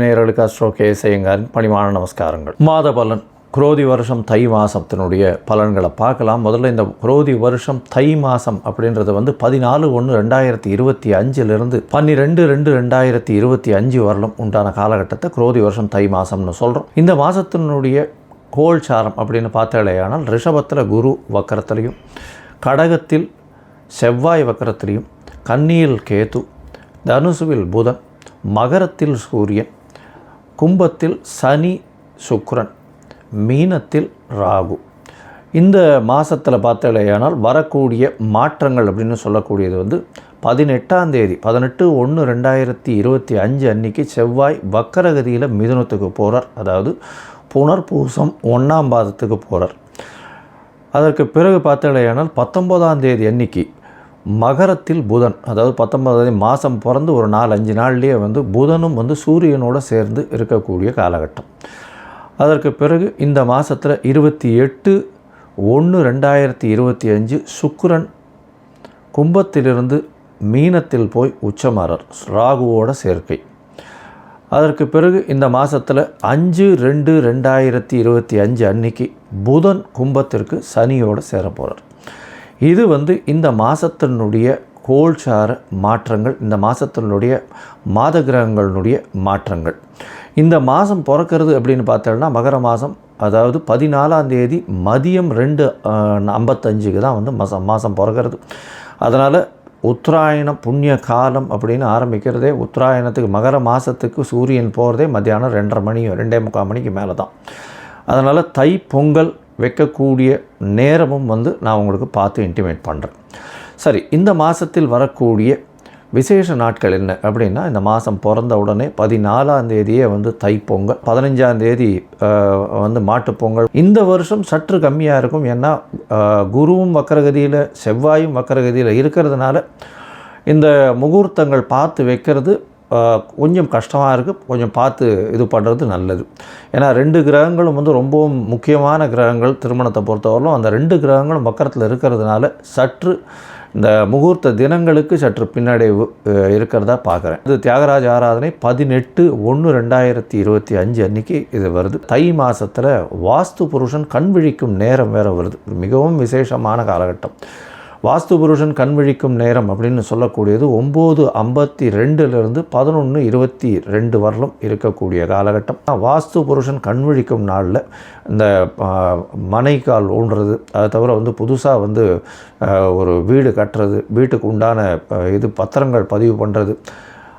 நேயர்களுக்கு அஸ்ட்ரோ கேசையங்காரின் பணிவான நமஸ்காரங்கள். மாத பலன் குரோதி வருஷம் தை மாதத்தினுடைய பலன்களை பார்க்கலாம். முதல்ல இந்த குரோதி வருஷம் தை மாதம் அப்படின்றது 14/1/2025 12/2/2025 வரலும் உண்டான காலகட்டத்தை குரோதி வருஷம் தை மாதம்னு சொல்கிறோம். இந்த மாதத்தினுடைய கோல்சாரம் அப்படின்னு பார்த்தாலேயானால் ரிஷபத்தில் குரு வக்கரத்திலையும், கடகத்தில் செவ்வாய் வக்கரத்திலையும், கன்னியில் கேது, தனுசுவில் புதன், மகரத்தில் சூரியன், கும்பத்தில் சனி சுக்கிரன், மீனத்தில் ராகு. இந்த மாதத்தில் பார்த்தாலேயானால் வரக்கூடிய மாற்றங்கள் அப்படின்னு சொல்லக்கூடியது 18ஆம் தேதி 18/1/2025 அன்றைக்கி செவ்வாய் வக்கரகதியில் மிதுனத்துக்கு போகிறார். அதாவது புனர்பூசம் 1ஆம் பாதத்துக்கு போகிறார். அதற்கு பிறகு பார்த்தாலேயானால் 19ஆம் தேதி அன்றைக்கி மகரத்தில் புதன், அதாவது 19ஆம் தேதி மாதம் பிறந்து ஒரு 4-5 நாள்லேயே புதனும் சூரியனோடு சேர்ந்து இருக்கக்கூடிய காலகட்டம். அதற்கு பிறகு இந்த மாதத்தில் 28/1/2025 சுக்கிரன் கும்பத்திலிருந்து மீனத்தில் போய் உச்சமாறார், ராகுவோட சேர்க்கை. அதற்கு பிறகு இந்த மாதத்தில் 5/2/2025 அன்னைக்கு புதன் கும்பத்திற்கு சனியோடு சேர போகிறார். இது இந்த மாதத்தினுடைய கோல்சார மாற்றங்கள், இந்த மாதத்தினுடைய மாத கிரகங்களுடைய மாற்றங்கள். இந்த மாதம் பிறக்கிறது அப்படின்னு பார்த்தோம்னா மகர மாதம், அதாவது 14ஆம் தேதி மதியம் 2:55 தான் மாதம் பிறக்கிறது. அதனால் உத்தராயணம் புண்ணிய காலம் அப்படின்னு ஆரம்பிக்கிறதே உத்தராயணத்துக்கு மகர மாதத்துக்கு சூரியன் போகிறதே மத்தியானம் 2:30 மணி 2:45 மணிக்கு மேலே தான். அதனால் தை பொங்கல் வைக்கக்கூடிய நேரமும் நான் உங்களுக்கு பார்த்து இன்டிமேட் பண்ணுறேன். சரி, இந்த மாதத்தில் வரக்கூடிய விசேஷ நாட்கள் என்ன அப்படின்னா, இந்த மாதம் பிறந்த உடனே 14ஆம் தேதியே தைப்பொங்கல், 15ஆம் தேதி மாட்டுப்பொங்கல். இந்த வருஷம் சற்று கம்மியாக இருக்கும். ஏன்னா குருவும் வக்கரகதியில் செவ்வாயும் வக்கரகதியில் இருக்கிறதுனால இந்த முகூர்த்தங்கள் பார்த்து வைக்கிறது கொஞ்சம் கஷ்டமாக இருக்குது. கொஞ்சம் பார்த்து இது பண்ணுறது நல்லது. ஏன்னா 2 கிரகங்களும் ரொம்பவும் முக்கியமான கிரகங்கள் திருமணத்தை பொறுத்தவரையிலும். அந்த 2 கிரகங்களும் வக்கரத்தில் இருக்கிறதுனால சற்று இந்த முகூர்த்த தினங்களுக்கு சற்று பின்னடைவு இருக்கிறதா பார்க்குறேன். இது தியாகராஜ ஆராதனை 18/1/2025 அன்றைக்கி இது வருது. தை மாதத்தில் வாஸ்து புருஷன் கண் விழிக்கும் நேரம் வேறு வருது. மிகவும் விசேஷமான காலகட்டம். வாஸ்து புருஷன் கண் விழிக்கும் நேரம் அப்படின்னு சொல்லக்கூடியது 9:52 11:22 வரலும் இருக்கக்கூடிய காலகட்டம். வாஸ்து புருஷன் கண் விழிக்கும் நாளில் இந்த மனைக்கால் ஊன்றது, அதை தவிர புதுசாக ஒரு வீடு கட்டுறது, வீட்டுக்கு உண்டான பத்திரங்கள் பதிவு பண்ணுறது,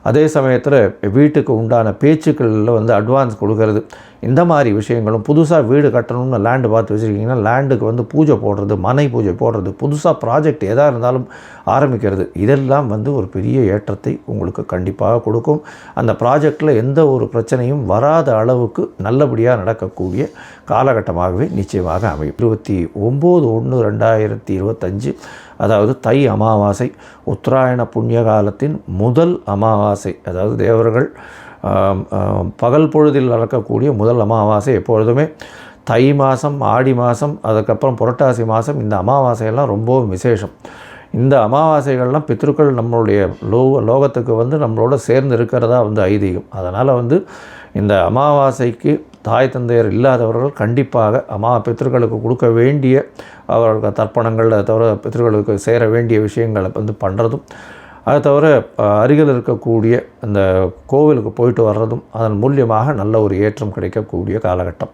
அதே சமயத்தில் வீட்டுக்கு உண்டான பேச்சுக்களில் அட்வான்ஸ் கொடுக்கறது, இந்த மாதிரி விஷயங்களும், புதுசாக வீடு கட்டணும்னு லேண்டு பார்த்து வச்சுருக்கீங்கன்னா லேண்டுக்கு பூஜை போடுறது, மனை பூஜை போடுறது, புதுசாக ப்ராஜெக்ட் எதாக இருந்தாலும் ஆரம்பிக்கிறது, இதெல்லாம் ஒரு பெரிய ஏற்றத்தை உங்களுக்கு கண்டிப்பாக கொடுக்கும். அந்த ப்ராஜெக்டில் எந்த ஒரு பிரச்சனையும் வராத அளவுக்கு நல்லபடியாக நடக்கக்கூடிய காலகட்டமாகவே நிச்சயமாக அமையும். 29/1/2025 அதாவது தை அமாவாசை, உத்தராயண புண்ணிய காலத்தின் முதல் அமாவாசை. அதாவது தேவர்கள் பகல் பொழுதில் நடக்கக்கூடிய முதல் அமாவாசை. எப்பொழுதுமே தை மாதம், ஆடி மாதம், அதுக்கப்புறம் புரட்டாசி மாதம், இந்த அமாவாசையெல்லாம் ரொம்பவும் விசேஷம். இந்த அமாவாசைகள்லாம் பித்ருக்கள் நம்மளுடைய லோகத்துக்கு நம்மளோட சேர்ந்து இருக்கிறதா ஐதீகம். அதனால் இந்த அமாவாசைக்கு தாய் தந்தையர் இல்லாதவர்கள் கண்டிப்பாக பித்ருக்களுக்கு கொடுக்க வேண்டிய அவர்களுக்கு தர்ப்பணங்கள், அதை தவிர பித்ருக்களுக்கு சேர வேண்டிய விஷயங்களை பண்ணுறதும், அதை தவிர அருகில் இருக்கக்கூடிய அந்த கோவிலுக்கு போயிட்டு வர்றதும் அதன் மூலியமாக நல்ல ஒரு ஏற்றம் கிடைக்கக்கூடிய காலகட்டம்.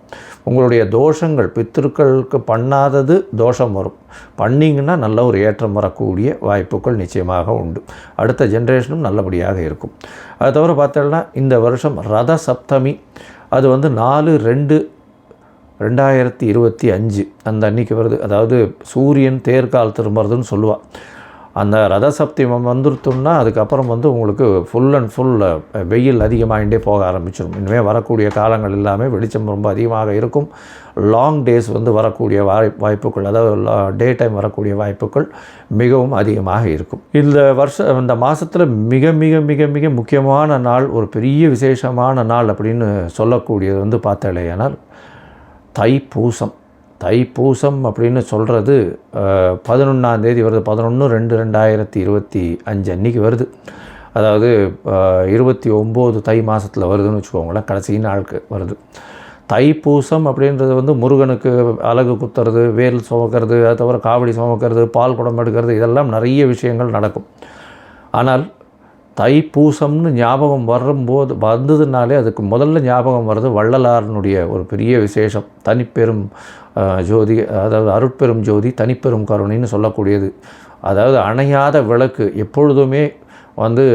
உங்களுடைய தோஷங்கள் பித்ருக்களுக்கு பண்ணாதது தோஷம் வரும், பண்ணிங்கன்னா நல்ல ஒரு ஏற்றம் வரக்கூடிய வாய்ப்புகள் நிச்சயமாக உண்டு. அடுத்த ஜென்ரேஷனும் நல்லபடியாக இருக்கும். அதை தவிர பார்த்தோம்னா இந்த வருஷம் ரத சப்தமி, அது 4/2/2025 அந்த அன்றைக்கி வருது. அதாவது சூரியன் தேர்கால் திரும்புறதுன்னு சொல்லுவாள். அந்த ரத சப்தமம் வந்துருத்தோம்னா அதுக்கப்புறம் உங்களுக்கு ஃபுல் அண்ட் ஃபுல் வெயில் அதிகமாகிட்டே போக ஆரம்பிச்சிடும். இனிமேல் வரக்கூடிய காலங்கள் எல்லாமே வெளிச்சம் ரொம்ப அதிகமாக இருக்கும். லாங் டேஸ் வரக்கூடிய வாய்ப்புகள், அதாவது டே டைம் வரக்கூடிய வாய்ப்புகள் மிகவும் அதிகமாக இருக்கும். இந்த மாதத்தில் மிக மிக மிக மிக முக்கியமான நாள், ஒரு பெரிய விசேஷமான நாள் அப்படின்னு சொல்லக்கூடியது பார்த்தாலேயானால் தைப்பூசம். தைப்பூசம் அப்படின்னு சொல்கிறது 11ஆம் தேதி வருது, 11/2/2025 அன்றைக்கி வருது. அதாவது 29 தை மாதத்தில் வருதுன்னு வச்சுக்கோங்களேன், கடைசி நாளுக்கு வருது. தைப்பூசம் அப்படின்றது வந்து முருகனுக்கு அலகு குத்துறது, வேல் சுமக்கிறது, அது தவிர காவடி சுமக்கிறது, பால் குடம் எடுக்கிறது, இதெல்லாம் நிறைய விஷயங்கள் நடக்கும். ஆனால் தைப்பூசம்னு ஞாபகம் வந்ததுனாலே அதுக்கு முதல்ல ஞாபகம் வர்றது வள்ளலாரனுடைய ஒரு பெரிய விசேஷம், தனிப்பெரும் ஜோதி, அதாவது அருட்பெரும் ஜோதி தனிப்பெரும் கருணைன்னு சொல்லக்கூடியது. அதாவது அணையாத விளக்கு எப்பொழுதுமே வந்து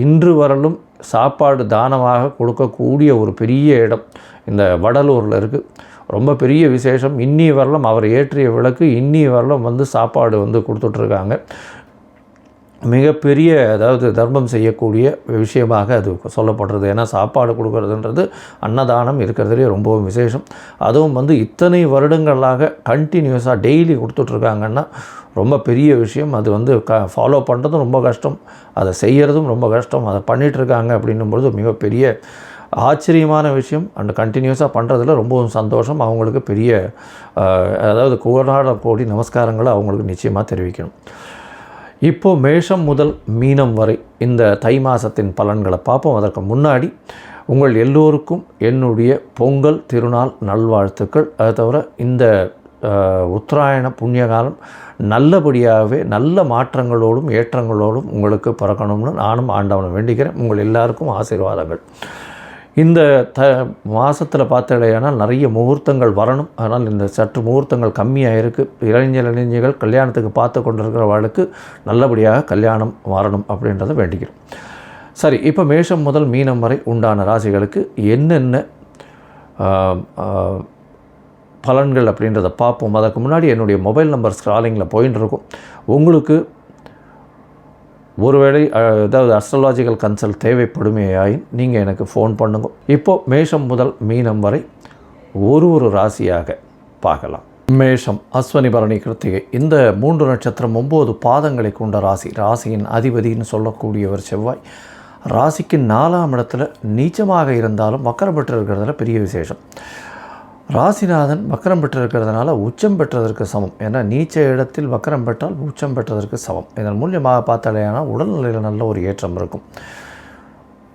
இன்று வரலும் சாப்பாடு தானமாக கொடுக்கக்கூடிய ஒரு பெரிய இடம் இந்த வடலூரில் இருக்குது. ரொம்ப பெரிய விசேஷம். இன்னி வரலும் அவர் ஏற்றிய விளக்கு இன்னி வரலும் வந்து சாப்பாடு வந்து கொடுத்துட்ருக்காங்க. மிகப்பெரிய அதாவது தர்மம் செய்யக்கூடிய விஷயமாக அது சொல்லப்படுறது. ஏன்னா சாப்பாடு கொடுக்கறதுன்றது அன்னதானம் இருக்கிறதுலே ரொம்பவும் விசேஷம். அதுவும் வந்து இத்தனை வருடங்களாக கண்டினியூஸாக டெய்லி கொடுத்துட்ருக்காங்கன்னா ரொம்ப பெரிய விஷயம். அது வந்து ஃபாலோ பண்ணுறதும் ரொம்ப கஷ்டம், அதை செய்கிறதும் ரொம்ப கஷ்டம். அதை பண்ணிகிட்ருக்காங்க அப்படின்னும்பொழுது மிகப்பெரிய ஆச்சரியமான விஷயம். அண்ட் கண்டினியூஸாக பண்ணுறதுல ரொம்பவும் சந்தோஷம். அவங்களுக்கு பெரிய அதாவது கோடி நமஸ்காரங்களை அவங்களுக்கு நிச்சயமாக தெரிவிக்கணும். இப்போது மேஷம் முதல் மீனம் வரை இந்த தை மாதத்தின் பலன்களை பார்ப்போம். அதற்கு முன்னாடி உங்கள் எல்லோருக்கும் என்னுடைய பொங்கல் திருநாள் நல்வாழ்த்துக்கள். அது தவிர இந்த உத்தராயண புண்ணியகாலம் நல்லபடியாகவே நல்ல மாற்றங்களோடும் ஏற்றங்களோடும் உங்களுக்கு பிறக்கணும்னு நானும் ஆண்டவனை வேண்டிக்கிறேன். உங்கள் எல்லாருக்கும் ஆசீர்வாதங்கள். இந்த மாதத்தில் பார்த்தடையானால் நிறைய முகூர்த்தங்கள் வரணும். அதனால் இந்த சற்று முகூர்த்தங்கள் கம்மியாக இருக்குது. இளைஞர்கள் கல்யாணத்துக்கு பார்த்து கொண்டிருக்கிறவர்களுக்கு நல்லபடியாக கல்யாணம் வரணும் அப்படின்றத வேண்டிக்கிறோம். சரி, இப்போ மேஷம் முதல் மீனம் வரை உண்டான ராசிகளுக்கு என்னென்ன பலன்கள் அப்படின்றத பார்ப்போம். அதற்கு முன்னாடி என்னுடைய மொபைல் நம்பர் ஸ்க்ராலிங்கில் போயின்னு இருக்கும். உங்களுக்கு ஒருவேளை ஏதாவது அஸ்ட்ராலாஜிக்கல் கன்சல்ட் தேவைப்படுமையாயின் நீங்கள் எனக்கு ஃபோன் பண்ணுங்க. இப்போது மேஷம் முதல் மீனம் வரை ஒரு ராசியாக பார்க்கலாம். மேஷம் அஸ்வினி பரணி கிருத்திகை இந்த 3 நட்சத்திரம் 9 பாதங்களை கொண்ட ராசி. ராசியின் அதிபதினு சொல்லக்கூடியவர் செவ்வாய். ராசிக்கு 4ஆம் இடத்துல நீச்சமாக இருந்தாலும் வக்கரம் பெற்று இருக்கிறதுல பெரிய விசேஷம். ராசிநாதன் வக்கரம் பெற்றிருக்கிறதுனால உச்சம் பெற்றதற்கு சமம். ஏன்னா நீச்ச இடத்தில் வக்கரம் பெற்றால் உச்சம் பெற்றதற்கு சமம். இதன் மூலியமாக பார்த்தாலேனால் உடல்நிலையில் நல்ல ஒரு ஏற்றம் இருக்கும்.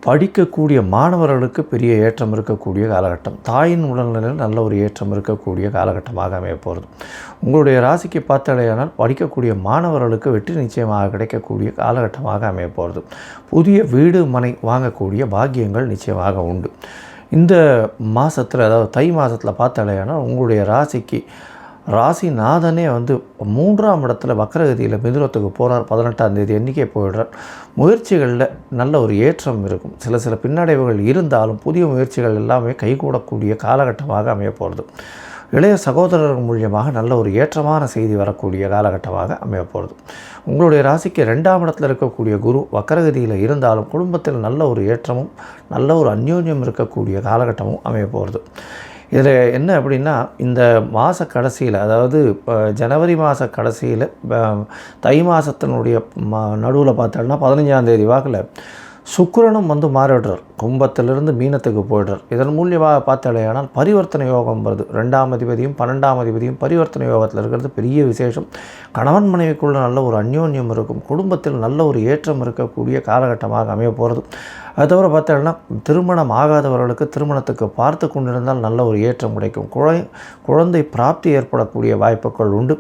படிக்கக்கூடிய மாணவர்களுக்கு பெரிய ஏற்றம் இருக்கக்கூடிய காலகட்டம். தாயின் உடல்நிலையில் நல்ல ஒரு ஏற்றம் இருக்கக்கூடிய காலகட்டமாக அமைய போகிறது. உங்களுடைய ராசிக்கு பார்த்தாலேனால் படிக்கக்கூடிய மாணவர்களுக்கு வெற்றி நிச்சயமாக கிடைக்கக்கூடிய காலகட்டமாக அமைய போகிறது. புதிய வீடு மனை வாங்கக்கூடிய பாக்கியங்கள் நிச்சயமாக உண்டு. இந்த மாதத்தில் அதாவது தை மாதத்தில் பார்த்தாலேனா உங்களுடைய ராசிக்கு ராசிநாதனே வந்து 3ஆம் இடத்துல வக்கரகதியில் மிதுனத்துக்கு போகிறார். 18ஆம் தேதி அன்றைக்கே போயிடுறார். முயற்சிகளில் நல்ல ஒரு ஏற்றம் இருக்கும். சில பின்னடைவுகள் இருந்தாலும் புதிய முயற்சிகள் எல்லாமே கைகூடக்கூடிய காலகட்டமாக அமைய போகிறது. இளைய சகோதரர்கள் மூலியமாக நல்ல ஒரு ஏற்றமான செய்தி வரக்கூடிய காலகட்டமாக அமைய போகிறது. உங்களுடைய ராசிக்கு 2ஆம் இடத்தில் இருக்கக்கூடிய குரு வக்கரகதியில் இருந்தாலும் குடும்பத்தில் நல்ல ஒரு ஏற்றமும் நல்ல ஒரு அந்யோன்யம் இருக்கக்கூடிய காலகட்டமும் அமைய போகிறது. இதில் என்ன அப்படின்னா இந்த மாத கடைசியில் அதாவது ஜனவரி மாத கடைசியில் தை மாதத்தினுடைய நடுவில் பார்த்தோம்னா 15ஆம் தேதி வாக்கில் சுக்கிரனும் வந்து மாறிடுறார். கும்பத்திலிருந்து மீனத்துக்கு போய்டுறார். இதன் மூலியமாக பார்த்தாலேயானால் பரிவர்த்தனை யோகம் வருது. 2ஆம் அதிபதியும் 12ஆம் அதிபதியும் பரிவர்த்தனை யோகத்தில் இருக்கிறது பெரிய விசேஷம். கணவன் மனைவிக்குள்ள நல்ல ஒரு அந்யோன்யம் இருக்கும். குடும்பத்தில் நல்ல ஒரு ஏற்றம் இருக்கக்கூடிய காலகட்டமாக அமைய போகிறது. அது தவிர பார்த்தோம்னா திருமணம் ஆகாதவர்களுக்கு திருமணத்துக்கு பார்த்து கொண்டிருந்தால் நல்ல ஒரு ஏற்றம் கிடைக்கும். குழந்தை பிராப்தி ஏற்படக்கூடிய வாய்ப்புகள் உண்டு.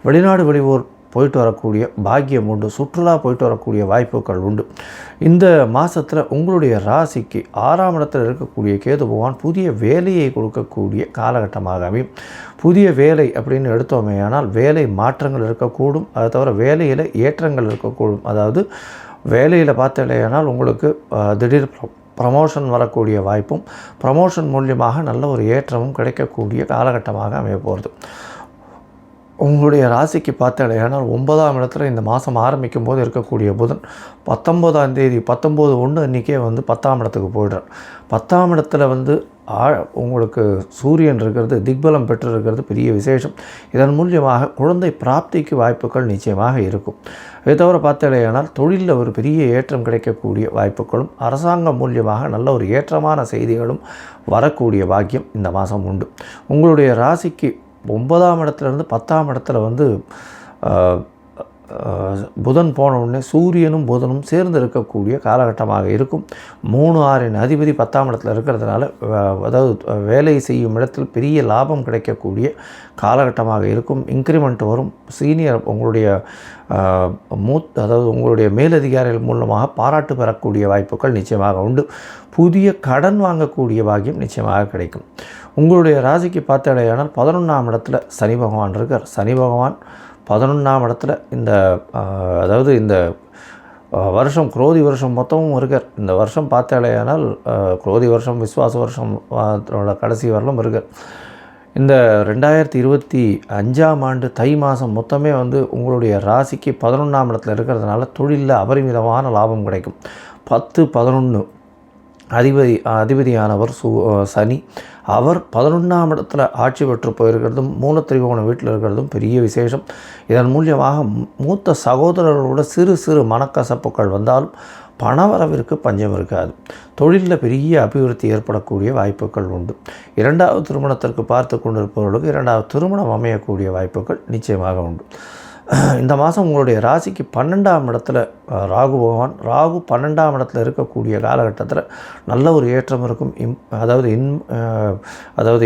வெளிநாடு வெளியூர் போயிட்டு வரக்கூடிய பாக்கியம் உண்டு. சுற்றுலா போயிட்டு வரக்கூடிய வாய்ப்புகள் உண்டு. இந்த மாதத்தில் உங்களுடைய ராசிக்கு 6ஆம் இடத்தில் இருக்கக்கூடிய கேது பகவான் புதிய வேலையை கொடுக்கக்கூடிய காலகட்டமாக அமையும். புதிய வேலை அப்படின்னு எடுத்தோமேயானால் வேலை மாற்றங்கள் இருக்கக்கூடும். அதை தவிர வேலையில் ஏற்றங்கள் இருக்கக்கூடும். அதாவது வேலையில் பார்த்தலையானால் உங்களுக்கு திடீர் ப்ரமோஷன் வரக்கூடிய வாய்ப்பும் ப்ரமோஷன் மூலியமாக நல்ல ஒரு ஏற்றமும் கிடைக்கக்கூடிய காலகட்டமாக அமைய போகிறது. உங்களுடைய ராசிக்கு பார்த்தாலேயானால் 9ஆம் இடத்துல இந்த மாதம் ஆரம்பிக்கும் போது இருக்கக்கூடிய புதன் 19ஆம் தேதி 19/1 அன்றைக்கே வந்து 10ஆம் இடத்துக்கு போய்டுறார். 10ஆம் இடத்துல வந்து உங்களுக்கு சூரியன் இருக்கிறது திக்பலம் பெற்று இருக்கிறது பெரிய விசேஷம். இதன் மூலியமாக குழந்தை பிராப்திக்கு வாய்ப்புகள் நிச்சயமாக இருக்கும். இதை தவிர பார்த்தாலேயானால் தொழிலில் ஒரு பெரிய ஏற்றம் கிடைக்கக்கூடிய வாய்ப்புகளும் அரசாங்கம் மூலியமாக நல்ல ஒரு ஏற்றமான செய்திகளும் வரக்கூடிய பாக்கியம் இந்த மாதம் உண்டு. உங்களுடைய ராசிக்கு 9ஆம் இடத்துலேருந்து 10ஆம் இடத்துல வந்து புதன் போன உடனே சூரியனும் புதனும் சேர்ந்து இருக்கக்கூடிய காலகட்டமாக இருக்கும். 3, 6 அதிபதி 10ஆம் இடத்துல இருக்கிறதுனால அதாவது வேலை செய்யும் இடத்தில் பெரிய லாபம் கிடைக்கக்கூடிய காலகட்டமாக இருக்கும். இன்க்ரிமெண்ட் வரும். சீனியர் உங்களுடைய அதாவது உங்களுடைய மேலதிகாரிகள் மூலமாக பாராட்டு பெறக்கூடிய வாய்ப்புகள் நிச்சயமாக உண்டு. புதிய கடன் வாங்கக்கூடிய பாக்கியம் நிச்சயமாக கிடைக்கும். உங்களுடைய ராசிக்கு பார்த்தாலேயானால் 11ஆம் இடத்துல சனி பகவான் இருக்கார். சனி பகவான் 11ஆம் இடத்துல இந்த அதாவது இந்த வருஷம் குரோதி வருஷம் மொத்தமும் இருக்கார். இந்த வருஷம் பார்த்தாலேயானால் குரோதி வருஷம் விஸ்வாச வருஷம் கடைசி வரலும் இருக்கார். இந்த 2025ஆம் ஆண்டு தை மாதம் மொத்தமே வந்து உங்களுடைய ராசிக்கு 11ஆம் இடத்துல இருக்கிறதுனால தொழிலில் அபரிமிதமான லாபம் கிடைக்கும். 10, 11 அதிபதியானவர் சனி. அவர் 11ஆம் இடத்துல ஆட்சி பெற்று போயிருக்கிறதும் மூலத்திரிகோண வீட்டில் இருக்கிறதும் பெரிய விசேஷம். இதன் மூலியமாக மூத்த சகோதரர்களோட சிறு சிறு மனக்கசப்புகள் வந்தாலும் பணவரவிற்கு பஞ்சம் இருக்காது. தொழிலில் பெரிய அபிவிருத்தி ஏற்படக்கூடிய வாய்ப்புகள் உண்டு. 2வது திருமணத்திற்கு பார்த்து கொண்டிருப்பவர்களுக்கு 2வது திருமணம் அமையக்கூடிய வாய்ப்புகள் நிச்சயமாக உண்டு. இந்த மாதம் உங்களுடைய ராசிக்கு 12ஆம் இடத்துல ராகு பகவான். ராகு 12ஆம் இடத்துல இருக்கக்கூடிய காலகட்டத்தில் நல்ல ஒரு ஏற்றம் இருக்கும். அதாவது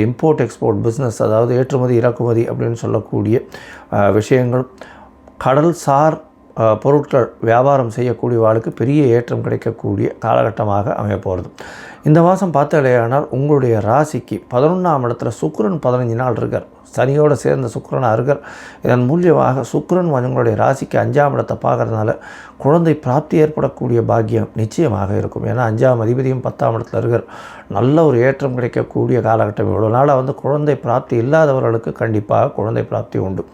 இம்போர்ட் எக்ஸ்போர்ட் பிஸ்னஸ், அதாவது ஏற்றுமதி இறக்குமதி அப்படின்னு சொல்லக்கூடிய விஷயங்கள், கடல்சார் பொருட்கள் வியாபாரம் செய்யக்கூடிய வாழ்க்கை பெரிய ஏற்றம் கிடைக்கக்கூடிய காலகட்டமாக அமையப்போகிறது. இந்த மாதம் பார்த்தாலேயானால் உங்களுடைய ராசிக்கு 11ஆம் இடத்துல சுக்கிரன் 15 நாள் இருக்கார். சனியோடு சேர்ந்த சுக்கிரனாக இருக்கார். இதன் மூலியமாக சுக்கிரன் உங்களுடைய ராசிக்கு 5ஆம் இடத்தை பார்க்குறதுனால குழந்தை பிராப்தி ஏற்படக்கூடிய பாக்கியம் நிச்சயமாக இருக்கும். ஏன்னா 5ஆம் அதிபதியும் 10ஆம் இடத்துல இருக்கார். நல்ல ஒரு ஏற்றம் கிடைக்கக்கூடிய காலகட்டம். இவ்வளோ நாளாக வந்து குழந்தை பிராப்தி இல்லாதவர்களுக்கு கண்டிப்பாக குழந்தை பிராப்தி உண்டு.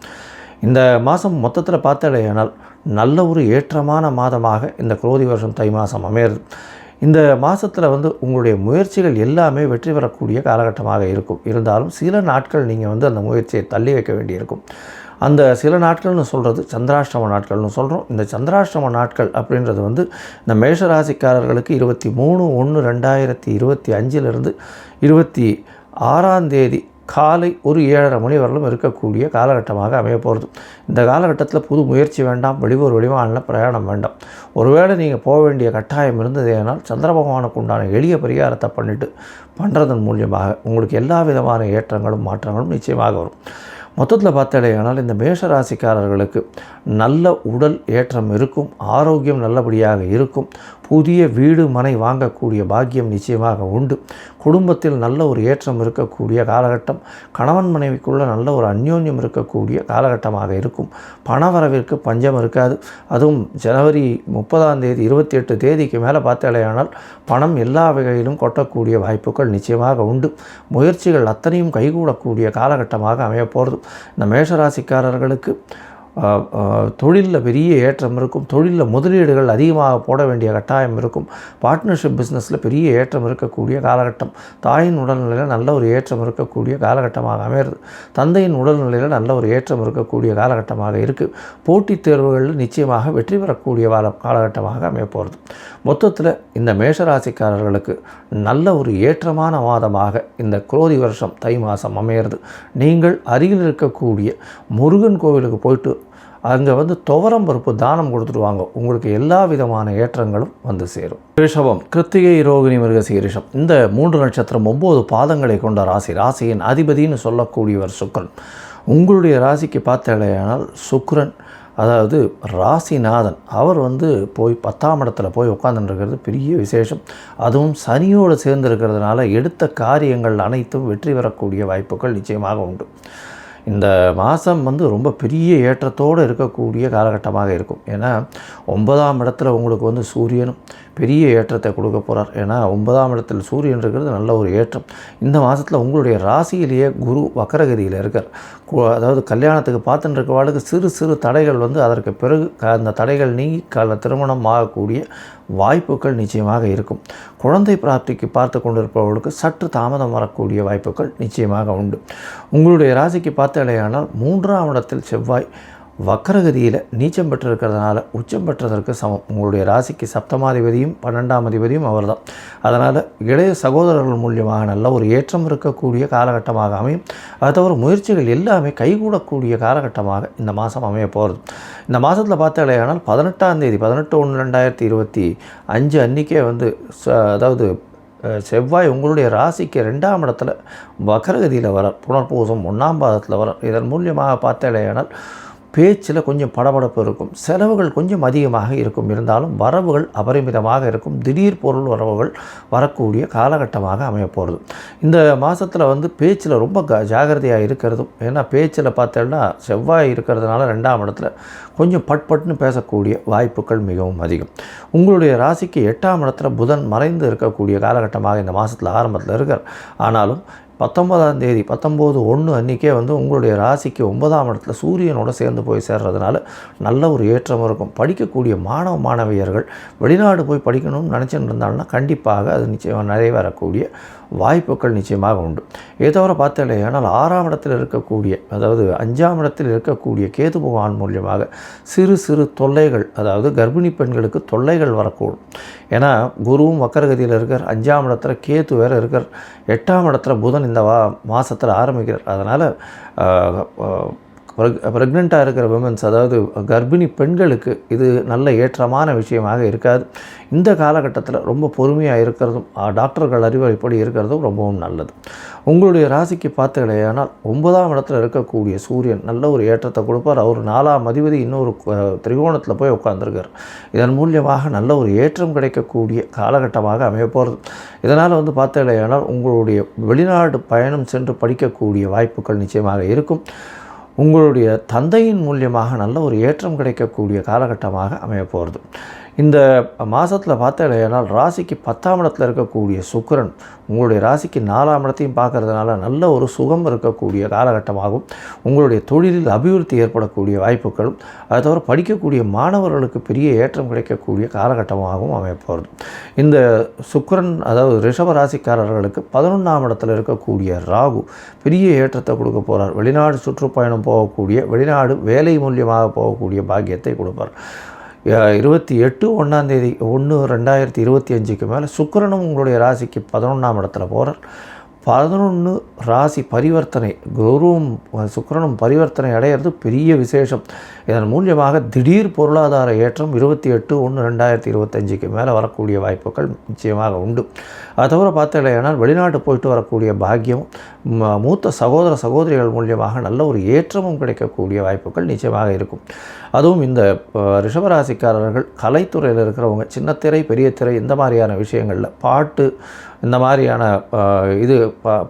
இந்த மாதம் மொத்தத்தில் பார்த்தாலேயானால் நல்ல ஒரு ஏற்றமான மாதமாக இந்த குரோதி வருஷம் தை மாதம் அமையிறது. இந்த மாதத்தில் வந்து உங்களுடைய முயற்சிகள் எல்லாமே வெற்றி பெறக்கூடிய காலகட்டமாக இருக்கும். இருந்தாலும் சில நாட்கள் நீங்கள் வந்து அந்த முயற்சியை தள்ளி வைக்க வேண்டியிருக்கும். அந்த சில நாட்கள்னு சொல்கிறது சந்திராஷ்டம நாட்கள்னு சொல்கிறோம். இந்த சந்திராஷ்டம நாட்கள் அப்படின்றது வந்து இந்த மேஷராசிக்காரர்களுக்கு 23/1/2025 26ஆம் தேதி காலை ஒரு 7:30 மணி வரலும் இருக்கக்கூடிய காலகட்டமாக அமைய போகிறது. இந்த காலகட்டத்தில் புது முயற்சி வேண்டாம். வெளியூர் வெளிமாநில பிரயாணம் வேண்டாம். ஒருவேளை நீங்கள் போக வேண்டிய கட்டாயம் இருந்ததேனால் சந்திர பகவானுக்கு உண்டான எளிய பரிகாரத்தை பண்ணுறதன் மூலியமாக உங்களுக்கு எல்லா விதமான ஏற்றங்களும் மாற்றங்களும் நிச்சயமாக வரும். மொத்தத்தில் பார்த்தாலேயானால் இந்த மேஷராசிக்காரர்களுக்கு நல்ல உடல் ஏற்றம் இருக்கும். ஆரோக்கியம் நல்லபடியாக இருக்கும். புதிய வீடு மனை வாங்கக்கூடிய பாக்கியம் நிச்சயமாக உண்டு. குடும்பத்தில் நல்ல ஒரு ஏற்றம் இருக்கக்கூடிய காலகட்டம். கணவன் மனைவிக்குள்ள நல்ல ஒரு அந்யோன்யம் இருக்கக்கூடிய காலகட்டமாக இருக்கும். பணவரவிற்கு பஞ்சம் இருக்காது. அதுவும் ஜனவரி 30ஆம் தேதி 28 தேதிக்கு மேலே பார்த்தாலேயானால் பணம் எல்லா வகையிலும் கொட்டக்கூடிய வாய்ப்புகள் நிச்சயமாக உண்டு. முயற்சிகள் அத்தனையும் கைகூடக்கூடிய காலகட்டமாக அமையப்போகிறது. இந்த மேஷராசிக்காரர்களுக்கு தொழிலில் பெரிய ஏற்றம் இருக்கும். தொழிலில் முதலீடுகள் அதிகமாக போட வேண்டிய கட்டாயம் இருக்கும். பார்ட்னர்ஷிப் பிஸ்னஸில் பெரிய ஏற்றம் இருக்கக்கூடிய காலகட்டம். தாயின் உடல்நிலையில் நல்ல ஒரு ஏற்றம் இருக்கக்கூடிய காலகட்டமாக அமையிறது. தந்தையின் உடல்நிலையில் நல்ல ஒரு ஏற்றம் இருக்கக்கூடிய காலகட்டமாக இருக்குது. போட்டித் தேர்வுகளில் நிச்சயமாக வெற்றி பெறக்கூடிய காலகட்டமாக அமையப்போகிறது. மொத்தத்தில் இந்த மேஷராசிக்காரர்களுக்கு நல்ல ஒரு ஏற்றமான மாதமாக இந்த குரோதி வருஷம் தை மாதம் அமையிறது. நீங்கள் அருகில் இருக்கக்கூடிய முருகன் கோவிலுக்கு போயிட்டு அங்கே வந்து துவரம் பருப்பு தானம் கொடுத்துருவாங்க. உங்களுக்கு எல்லா விதமான ஏற்றங்களும் வந்து சேரும். ரிஷபம், கிருத்திகை, ரோகிணி, மிருகசீரிஷம் இந்த 3 நட்சத்திரம் 9 பாதங்களை கொண்ட ராசி. ராசியின் அதிபதினு சொல்லக்கூடியவர் சுக்கிரன். உங்களுடைய ராசிக்கு பார்த்தாலேயானால் சுக்கிரன் அதாவது ராசிநாதன் அவர் வந்து போய் 10ஆம் இடத்துல போய் உட்காந்துருக்கிறது பெரிய விசேஷம். அதுவும் சனியோடு சேர்ந்துருக்கிறதுனால எடுத்த காரியங்கள் அனைத்தும் வெற்றி பெறக்கூடிய வாய்ப்புகள் நிச்சயமாக உண்டு. இந்த மாதம் வந்து ரொம்ப பெரிய ஏற்றத்தோடு இருக்கக்கூடிய காலகட்டமாக இருக்கும். ஏன்னா 9ஆம் இடத்துல உங்களுக்கு வந்து சூரியனும் பெரிய ஏற்றத்தை கொடுக்க போகிறார். ஏன்னா 9ஆம் இடத்தில் சூரியன் இருக்கிறது நல்ல ஒரு ஏற்றம். இந்த மாதத்தில் உங்களுடைய ராசியிலேயே குரு வக்கரகதியில் இருக்கார். அதாவது கல்யாணத்துக்கு பார்த்துட்டு இருக்கவாளுக்கு சிறு சிறு தடைகள் வந்து அதற்கு பிறகு அந்த தடைகள் நீங்கி திருமணம் ஆகக்கூடிய வாய்ப்புகள் நிச்சயமாக இருக்கும். குழந்தை பிராப்திக்கு பார்த்து கொண்டிருப்பவர்களுக்கு சற்று தாமதம் வரக்கூடிய வாய்ப்புகள் நிச்சயமாக உண்டு. உங்களுடைய ராசிக்கு பார்த்தாலேயானால் 3ஆம் இடத்தில் செவ்வாய் வக்கரகதியில் நீச்சம் பெற்றிருக்கிறதுனால உச்சம் பெற்றதற்கு சமம். உங்களுடைய ராசிக்கு சப்தமாதிபதியும் 12ஆம் அதிபதியும் அவர் தான். அதனால் இளைய சகோதரர்கள் மூலியமாக நல்ல ஒரு ஏற்றம் இருக்கக்கூடிய காலகட்டமாக அமையும். அது தவிர முயற்சிகள் எல்லாமே கைகூடக்கூடிய காலகட்டமாக இந்த மாதம் அமைய போகிறது. இந்த மாதத்தில் பார்த்தாலேயானால் 18ஆம் தேதி 18/1/2025 அன்றைக்கே வந்து அதாவது செவ்வாய் உங்களுடைய ராசிக்கு 2ஆம் இடத்துல வக்கரகதியில் வர புனர்பூசம் 1ஆம் பாதத்தில் வர. இதன் மூலியமாக பார்த்தாலேயானால் பேச்சில் கொஞ்சம் படபடப்பு இருக்கும், செலவுகள் கொஞ்சம் அதிகமாக இருக்கும், இருந்தாலும் வரவுகள் அபரிமிதமாக இருக்கும். திடீர் பொருள் வரவுகள் வரக்கூடிய காலகட்டமாக அமையப்போகிறது. இந்த மாதத்தில் வந்து பேச்சில் ரொம்ப ஜாகிரதையாக இருக்கிறதும், ஏன்னா பேச்சில் பார்த்தோன்னா செவ்வாய் இருக்கிறதுனால 2ஆம் இடத்துல கொஞ்சம் பட்பட்னு பேசக்கூடிய வாய்ப்புகள் மிகவும் அதிகம். உங்களுடைய ராசிக்கு 8ஆம் இடத்துல புதன் மறைந்து இருக்கக்கூடிய காலகட்டமாக இந்த மாதத்தில் ஆரம்பத்தில் இருக்கார். ஆனாலும் 19ஆம் தேதி 19/1 அன்றைக்கே வந்து உங்களுடைய ராசிக்கு 9ஆம் இடத்துல சூரியனோடு சேர்ந்து போய் சேர்றதுனால நல்ல ஒரு ஏற்றம் இருக்கும். படிக்கக்கூடிய மாணவ மாணவியர்கள் வெளிநாடு போய் படிக்கணும்னு நினச்சிட்டு இருந்தாங்கன்னா கண்டிப்பாக அது நிச்சயமாக நிறைவேறக்கூடிய வாய்ப்புகள் நிச்சயமாக உண்டு. இதை தவிர பார்த்தேன், ஆனால் 6ஆம் இடத்தில் இருக்கக்கூடிய, அதாவது 5ஆம் இடத்தில் இருக்கக்கூடிய கேது பகவான் மூலியமாக சிறு சிறு தொல்லைகள், அதாவது கர்ப்பிணி பெண்களுக்கு தொல்லைகள் வரக்கூடும். ஏன்னா குருவும் வக்கரகதியில் இருக்கார், 5ஆம் இடத்துல கேது வேறு இருக்கார், 8ஆம் இடத்துல புதன் இந்த மாதத்தில் ஆரம்பிக்கிறார். அதனால் ப்ரெக்னெண்ட்டாக இருக்கிற விமன்ஸ், அதாவது கர்ப்பிணி பெண்களுக்கு இது நல்ல ஏற்றமான விஷயமாக இருக்காது. இந்த காலகட்டத்தில் ரொம்ப பொறுமையாக இருக்கிறதும் டாக்டர்கள் அறிவுரைப்படி இருக்கிறதும் ரொம்பவும் நல்லது. உங்களுடைய ராசிக்கு பார்த்தீங்களேயானால் 9ஆம் இடத்துல இருக்கக்கூடிய சூரியன் நல்ல ஒரு ஏற்றத்தை கொடுப்பார். அவர் 4ஆம் அதிபதி இன்னொரு திரிகோணத்தில் போய் உட்கார்ந்துருக்கார். இதன் மூலியமாக நல்ல ஒரு ஏற்றம் கிடைக்கக்கூடிய காலகட்டமாக அமையப்போகிறது. இதனால் வந்து பார்த்தீங்களேயானால் உங்களுடைய வெளிநாடு பயணம் சென்று படிக்கக்கூடிய வாய்ப்புகள் நிச்சயமாக இருக்கும். உங்களுடைய தந்தையின் மூலியமாக நல்ல ஒரு ஏற்றம் கிடைக்கக்கூடிய காலகட்டமாக அமையப்போகிறது. இந்த மாதத்தில் பார்த்தீங்கன்னா ராசிக்கு 10ஆம் இடத்துல இருக்கக்கூடிய சுக்கிரன் உங்களுடைய ராசிக்கு 4ஆம் இடத்தையும் பார்க்கறதுனால நல்ல ஒரு சுகம் இருக்கக்கூடிய காலகட்டமாகும். உங்களுடைய தொழிலில் அபிவிருத்தி ஏற்படக்கூடிய வாய்ப்புகளும், அதை தவிர படிக்கக்கூடிய மாணவர்களுக்கு பெரிய ஏற்றம் கிடைக்கக்கூடிய காலகட்டமாகவும் அமையப்போகிறது. இந்த சுக்கிரன், அதாவது ரிஷப ராசிக்காரர்களுக்கு 11ஆம் இடத்துல இருக்கக்கூடிய ராகு பெரிய ஏற்றத்தை கொடுக்க போகிறார். வெளிநாடு சுற்றுப்பயணம் போகக்கூடிய, வெளிநாடு வேலை மூலியமாக போகக்கூடிய பாக்கியத்தை கொடுப்பார். 28/1/2025 மேலே சுக்கிரனும் உங்களுடைய ராசிக்கு 11ஆம் இடத்துல போகிறார். 11 ராசி பரிவர்த்தனை, குருவும் சுக்கிரனும் பரிவர்த்தனை அடையிறது பெரிய விசேஷம். இதன் மூலியமாக திடீர் பொருளாதார ஏற்றம் 28/1/2025 மேலே வரக்கூடிய வாய்ப்புகள் நிச்சயமாக உண்டு. அது தவிர பார்த்தீங்கன்னா வெளிநாட்டு போயிட்டு வரக்கூடிய பாக்கியம், மூத்த சகோதர சகோதரிகள் மூலியமாக நல்ல ஒரு ஏற்றமும் கிடைக்கக்கூடிய வாய்ப்புகள் நிச்சயமாக இருக்கும். அதுவும் இந்த ரிஷபராசிக்காரர்கள் கலைத்துறையில் இருக்கிறவங்க, சின்ன திரை பெரிய திரை இந்த மாதிரியான விஷயங்களில் பாட்டு, இந்த மாதிரியான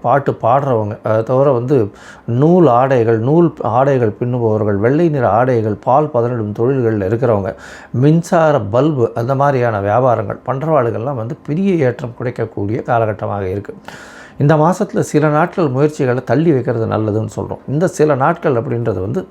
பாட்டு பாடுறவங்க, அதை தவிர வந்து நூல் ஆடைகள் பின்னுபவர்கள், வெள்ளை நிற ஆடைகள், பால் பதனிடும் தொழில்களில் இருக்கிறவங்க, மின்சார பல்பு அந்த மாதிரியான வியாபாரங்கள் பண்ணுறவாளுகள்லாம் வந்து பெரிய ஏற்றம் கிடைக்கக்கூடிய காலகட்டமாக இருக்குது. இந்த மாதத்தில் சில நாட்கள் முயற்சிகளை தள்ளி வைக்கிறது நல்லதுன்னு சொல்கிறோம். இந்த சில நாட்கள் அப்படின்றது வந்து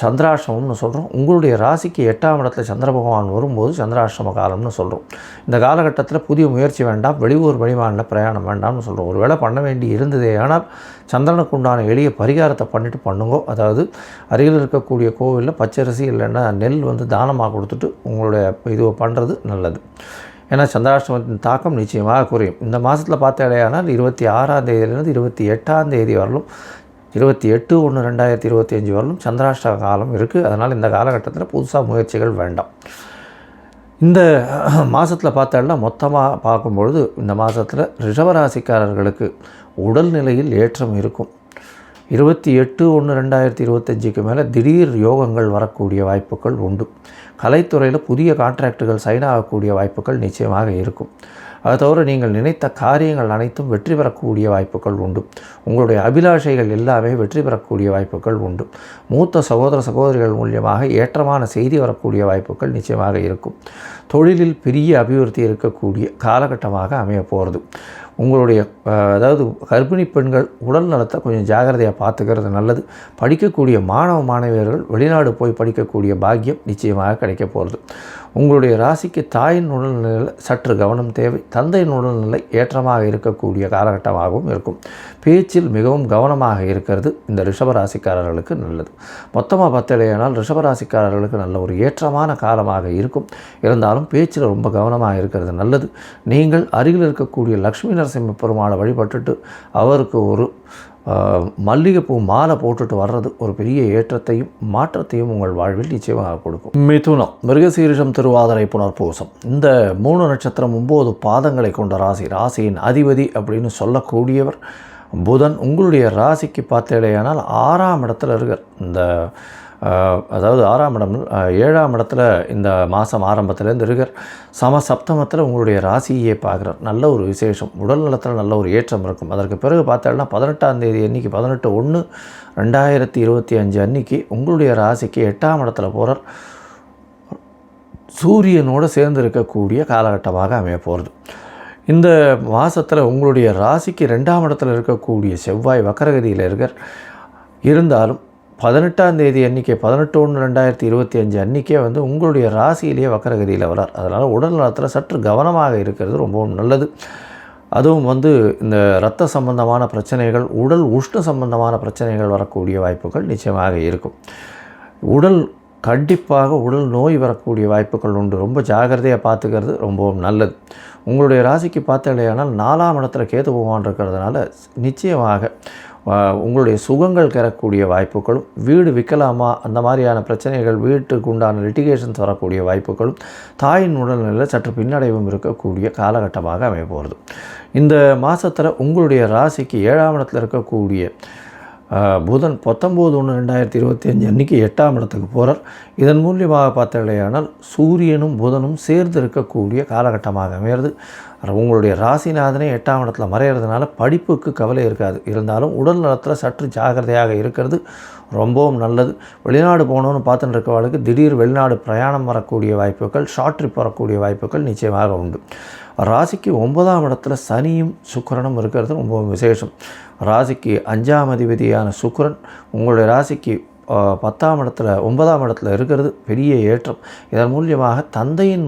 சந்திராஷ்டமம்னு சொல்கிறோம். உங்களுடைய ராசிக்கு 8ஆம் இடத்துல சந்திர பகவான் வரும்போது சந்திராஷ்டம காலம்னு சொல்கிறோம். இந்த காலகட்டத்தில் புதிய முயற்சி வேண்டாம், வெளியூர் வெளிமாநில பிரயாணம் வேண்டாம்னு சொல்கிறோம். ஒரு வேளை பண்ண வேண்டி இருந்ததே ஆனால் சந்திரனுக்கு உண்டான எளிய பரிகாரத்தை பண்ணிவிட்டு பண்ணுங்கோ. அதாவது அருகில் இருக்கக்கூடிய கோவிலில் பச்சரிசி இல்லைன்னா நெல் வந்து தானமாக கொடுத்துட்டு உங்களுடைய இது பண்ணுறது நல்லது. ஏன்னா சந்திராஷ்டமத்தின் தாக்கம் நிச்சயமாக குறையும். இந்த மாதத்தில் பார்த்தாலேயானால் 26ஆம் தேதியிலிருந்து 28ஆம் தேதி வரலும், 28/1/2025 வரலும் சந்திராஷ்டம காலம் இருக்குது. அதனால் இந்த காலகட்டத்தில் புதுசாக முயற்சிகள் வேண்டாம். இந்த மாதத்தில் பார்த்தோம்னா மொத்தமாக பார்க்கும்பொழுது இந்த மாதத்தில் ரிஷபராசிக்காரர்களுக்கு உடல்நிலையில் ஏற்றம் இருக்கும். 28/1/2025 மேலே திடீர் யோகங்கள் வரக்கூடிய வாய்ப்புகள் உண்டு. கலைத்துறையில் புதிய கான்ட்ராக்டுகள் சைன் ஆகக்கூடிய வாய்ப்புகள் நிச்சயமாக இருக்கும். அதை தவிர நீங்கள் நினைத்த காரியங்கள் அனைத்தும் வெற்றி பெறக்கூடிய வாய்ப்புகள் உண்டு. உங்களுடைய அபிலாஷைகள் எல்லாமே வெற்றி பெறக்கூடிய வாய்ப்புகள் உண்டு. மூத்த சகோதர சகோதரிகள் மூலியமாக ஏற்றமான செய்தி வரக்கூடிய வாய்ப்புகள் நிச்சயமாக இருக்கும். தொழிலில் பெரிய அபிவிருத்தி இருக்கக்கூடிய காலகட்டமாக அமைய போகிறது. உங்களுடைய அதாவது கர்ப்பிணி பெண்கள் உடல் நலத்தை கொஞ்சம் ஜாகிரதையாக பார்த்துக்கிறது நல்லது. படிக்கக்கூடிய மாணவியர்கள் வெளிநாடு போய் படிக்கக்கூடிய பாக்கியம் நிச்சயமாக கிடைக்க போகிறது. உங்களுடைய ராசிக்கு தாயின் உடல்நிலையில் சற்று கவனம் தேவை. தந்தையின் உடல்நிலை ஏற்றமாக இருக்கக்கூடிய காலகட்டமாகவும் இருக்கும். பேச்சில் மிகவும் கவனமாக இருக்கிறது இந்த ரிஷபராசிக்காரர்களுக்கு நல்லது. மொத்தமாக பார்த்தலையானால் ரிஷபராசிக்காரர்களுக்கு நல்ல ஒரு ஏற்றமான காலமாக இருக்கும். இருந்தாலும் பேச்சில் ரொம்ப கவனமாக இருக்கிறது நல்லது. நீங்கள் அருகில் இருக்கக்கூடிய லக்ஷ்மி நரசிம்ம பெருமாளை வழிபட்டுட்டு அவருக்கு ஒரு மல்லிகைப்பூ மாலை போட்டுட்டு வர்றது ஒரு பெரிய ஏற்றத்தையும் மாற்றத்தையும் உங்கள் வாழ்வில் நிச்சயமாக கொடுக்கும். மிதுனம், மிருகசீரிஷம், திருவாதிரை, புனர்பூசம், இந்த 3 நட்சத்திரம் 9 பாதங்களை கொண்ட ராசி. ராசியின் அதிபதி அப்படின்னு சொல்லக்கூடியவர் புதன். உங்களுடைய ராசிக்கு பார்த்தேடையானால் 6ஆம் இடத்துல இருக்கார். இந்த அதாவது 6ஆம் இடம் 7ஆம் இடத்துல இந்த மாதம் ஆரம்பத்துலேருந்து இருக்கார். சப்தமத்தில் உங்களுடைய ராசியே பார்க்குறார். நல்ல ஒரு விசேஷம். உடல் நலத்தில் நல்ல ஒரு ஏற்றம் இருக்கும். அதற்கு பிறகு பார்த்தோம்னா 18ஆம் தேதி அன்றைக்கி 18/1/2025 அன்றைக்கி உங்களுடைய ராசிக்கு 8ஆம் இடத்துல போகிறார். சூரியனோடு சேர்ந்து இருக்கக்கூடிய காலகட்டமாக அமைய போகிறது. இந்த மாதத்தில் உங்களுடைய ராசிக்கு 2ஆம் இடத்துல இருக்கக்கூடிய செவ்வாய் வக்கரகதியில் இருக்கார். இருந்தாலும் 18ஆம் தேதி அன்றைக்கி 18/1/2025 அன்றைக்கே உங்களுடைய ராசியிலேயே வக்கரகதியில் வரார். அதனால் உடல் நலத்தில் சற்று கவனமாக இருக்கிறது ரொம்பவும் நல்லது. அதுவும் இந்த இரத்த சம்பந்தமான பிரச்சனைகள், உடல் உஷ்ண சம்பந்தமான பிரச்சனைகள் வரக்கூடிய வாய்ப்புகள் நிச்சயமாக இருக்கும். கண்டிப்பாக உடல் நோய் வரக்கூடிய வாய்ப்புகள் உண்டு. ரொம்ப ஜாகிரதையாக பார்த்துக்கிறது ரொம்பவும் நல்லது. உங்களுடைய ராசிக்கு பார்த்தலையானால் 4ஆம் இடத்துல கேது பகவான் இருக்கிறதுனால நிச்சயமாக உங்களுடைய சுகங்கள் பெறக்கூடிய வாய்ப்புகளும், வீடு விற்கலாமா அந்த மாதிரியான பிரச்சனைகள், வீட்டுக்கு உண்டான லிட்டிகேஷன்ஸ் வரக்கூடிய வாய்ப்புகளும், தாயின் உடல்நிலையில் சற்று பின்னடைவும் இருக்கக்கூடிய காலகட்டமாக அமைய போகிறது. இந்த மாதத்தில் உங்களுடைய ராசிக்கு 7ஆம் இடத்துல இருக்கக்கூடிய புதன் 19/1/2025 அன்றைக்கி 8ஆம் இடத்துக்கு போகிறார். இதன் மூலியமாக பார்த்தலையானால் சூரியனும் புதனும் சேர்ந்து இருக்கக்கூடிய காலகட்டமாக அமையிறது. உங்களுடைய ராசிநாதனே 8ஆம் இடத்துல மறையிறதுனால படிப்புக்கு கவலை இருக்காது. இருந்தாலும் உடல் நலத்தில் சற்று ஜாகிரதையாக இருக்கிறது ரொம்பவும் நல்லது. வெளிநாடு போகணுன்னு பார்த்துட்டு இருக்கவர்களுக்கு திடீர் வெளிநாடு பிரயாணம் வரக்கூடிய வாய்ப்புகள், ஷார்ட் ட்ரிப் வரக்கூடிய வாய்ப்புகள் நிச்சயமாக உண்டு. ராசிக்கு 9ஆம் இடத்துல சனியும் சுக்கிரனும் இருக்கிறது ரொம்பவும் விசேஷம். ராசிக்கு 5ஆம் அதிபதியான சுக்கிரன் உங்களுடைய ராசிக்கு 10ஆம் இடத்துல 9ஆம் இடத்துல இருக்கிறது பெரிய ஏற்றம். இதன் மூலியமாக தந்தையின்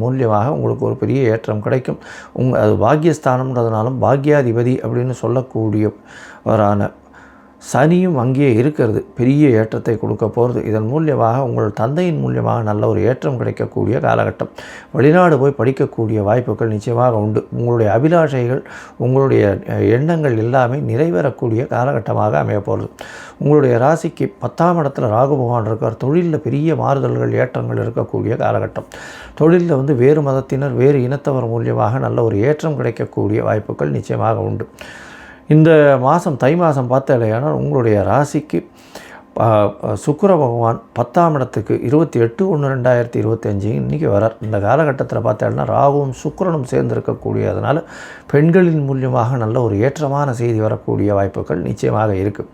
மூலியமாக உங்களுக்கு ஒரு பெரிய ஏற்றம் கிடைக்கும். அது பாக்கியஸ்தானம்ன்றதுனாலும் பாக்கியாதிபதி அப்படின்னு சொல்லக்கூடியவரான சனியும் அங்கேயே இருக்கிறது பெரிய ஏற்றத்தை கொடுக்க போகிறது. இதன் மூலியமாக உங்கள் தந்தையின் மூலியமாக நல்ல ஒரு ஏற்றம் கிடைக்கக்கூடிய காலகட்டம். வெளிநாடு போய் படிக்கக்கூடிய வாய்ப்புகள் நிச்சயமாக உண்டு. உங்களுடைய அபிலாஷைகள், உங்களுடைய எண்ணங்கள் எல்லாமே நிறைவேறக்கூடிய காலகட்டமாக அமைய போகிறது. உங்களுடைய ராசிக்கு 10ஆம் இடத்துல ராகு பகவான் இருக்கார். தொழிலில் பெரிய மாறுதல்கள், ஏற்றங்கள் இருக்கக்கூடிய காலகட்டம். தொழிலில் வேறு மதத்தினர், வேறு இனத்தவர் மூலியமாக நல்ல ஒரு ஏற்றம் கிடைக்கக்கூடிய வாய்ப்புகள் நிச்சயமாக உண்டு. இந்த மாதம் தை மாதம் பார்த்தாலேயானால் உங்களுடைய ராசிக்கு சுக்கிர பகவான் 10ஆம் இடத்துக்கு 28/1/2025 இன்றைக்கி வரார். இந்த காலகட்டத்தில் பார்த்தாலும்னா ராகுவும் சுக்கிரனும் சேர்ந்திருக்கக்கூடியதுனால பெண்களின் மூலியமாக நல்ல ஒரு ஏற்றமான செய்தி வரக்கூடிய வாய்ப்புகள் நிச்சயமாக இருக்குது.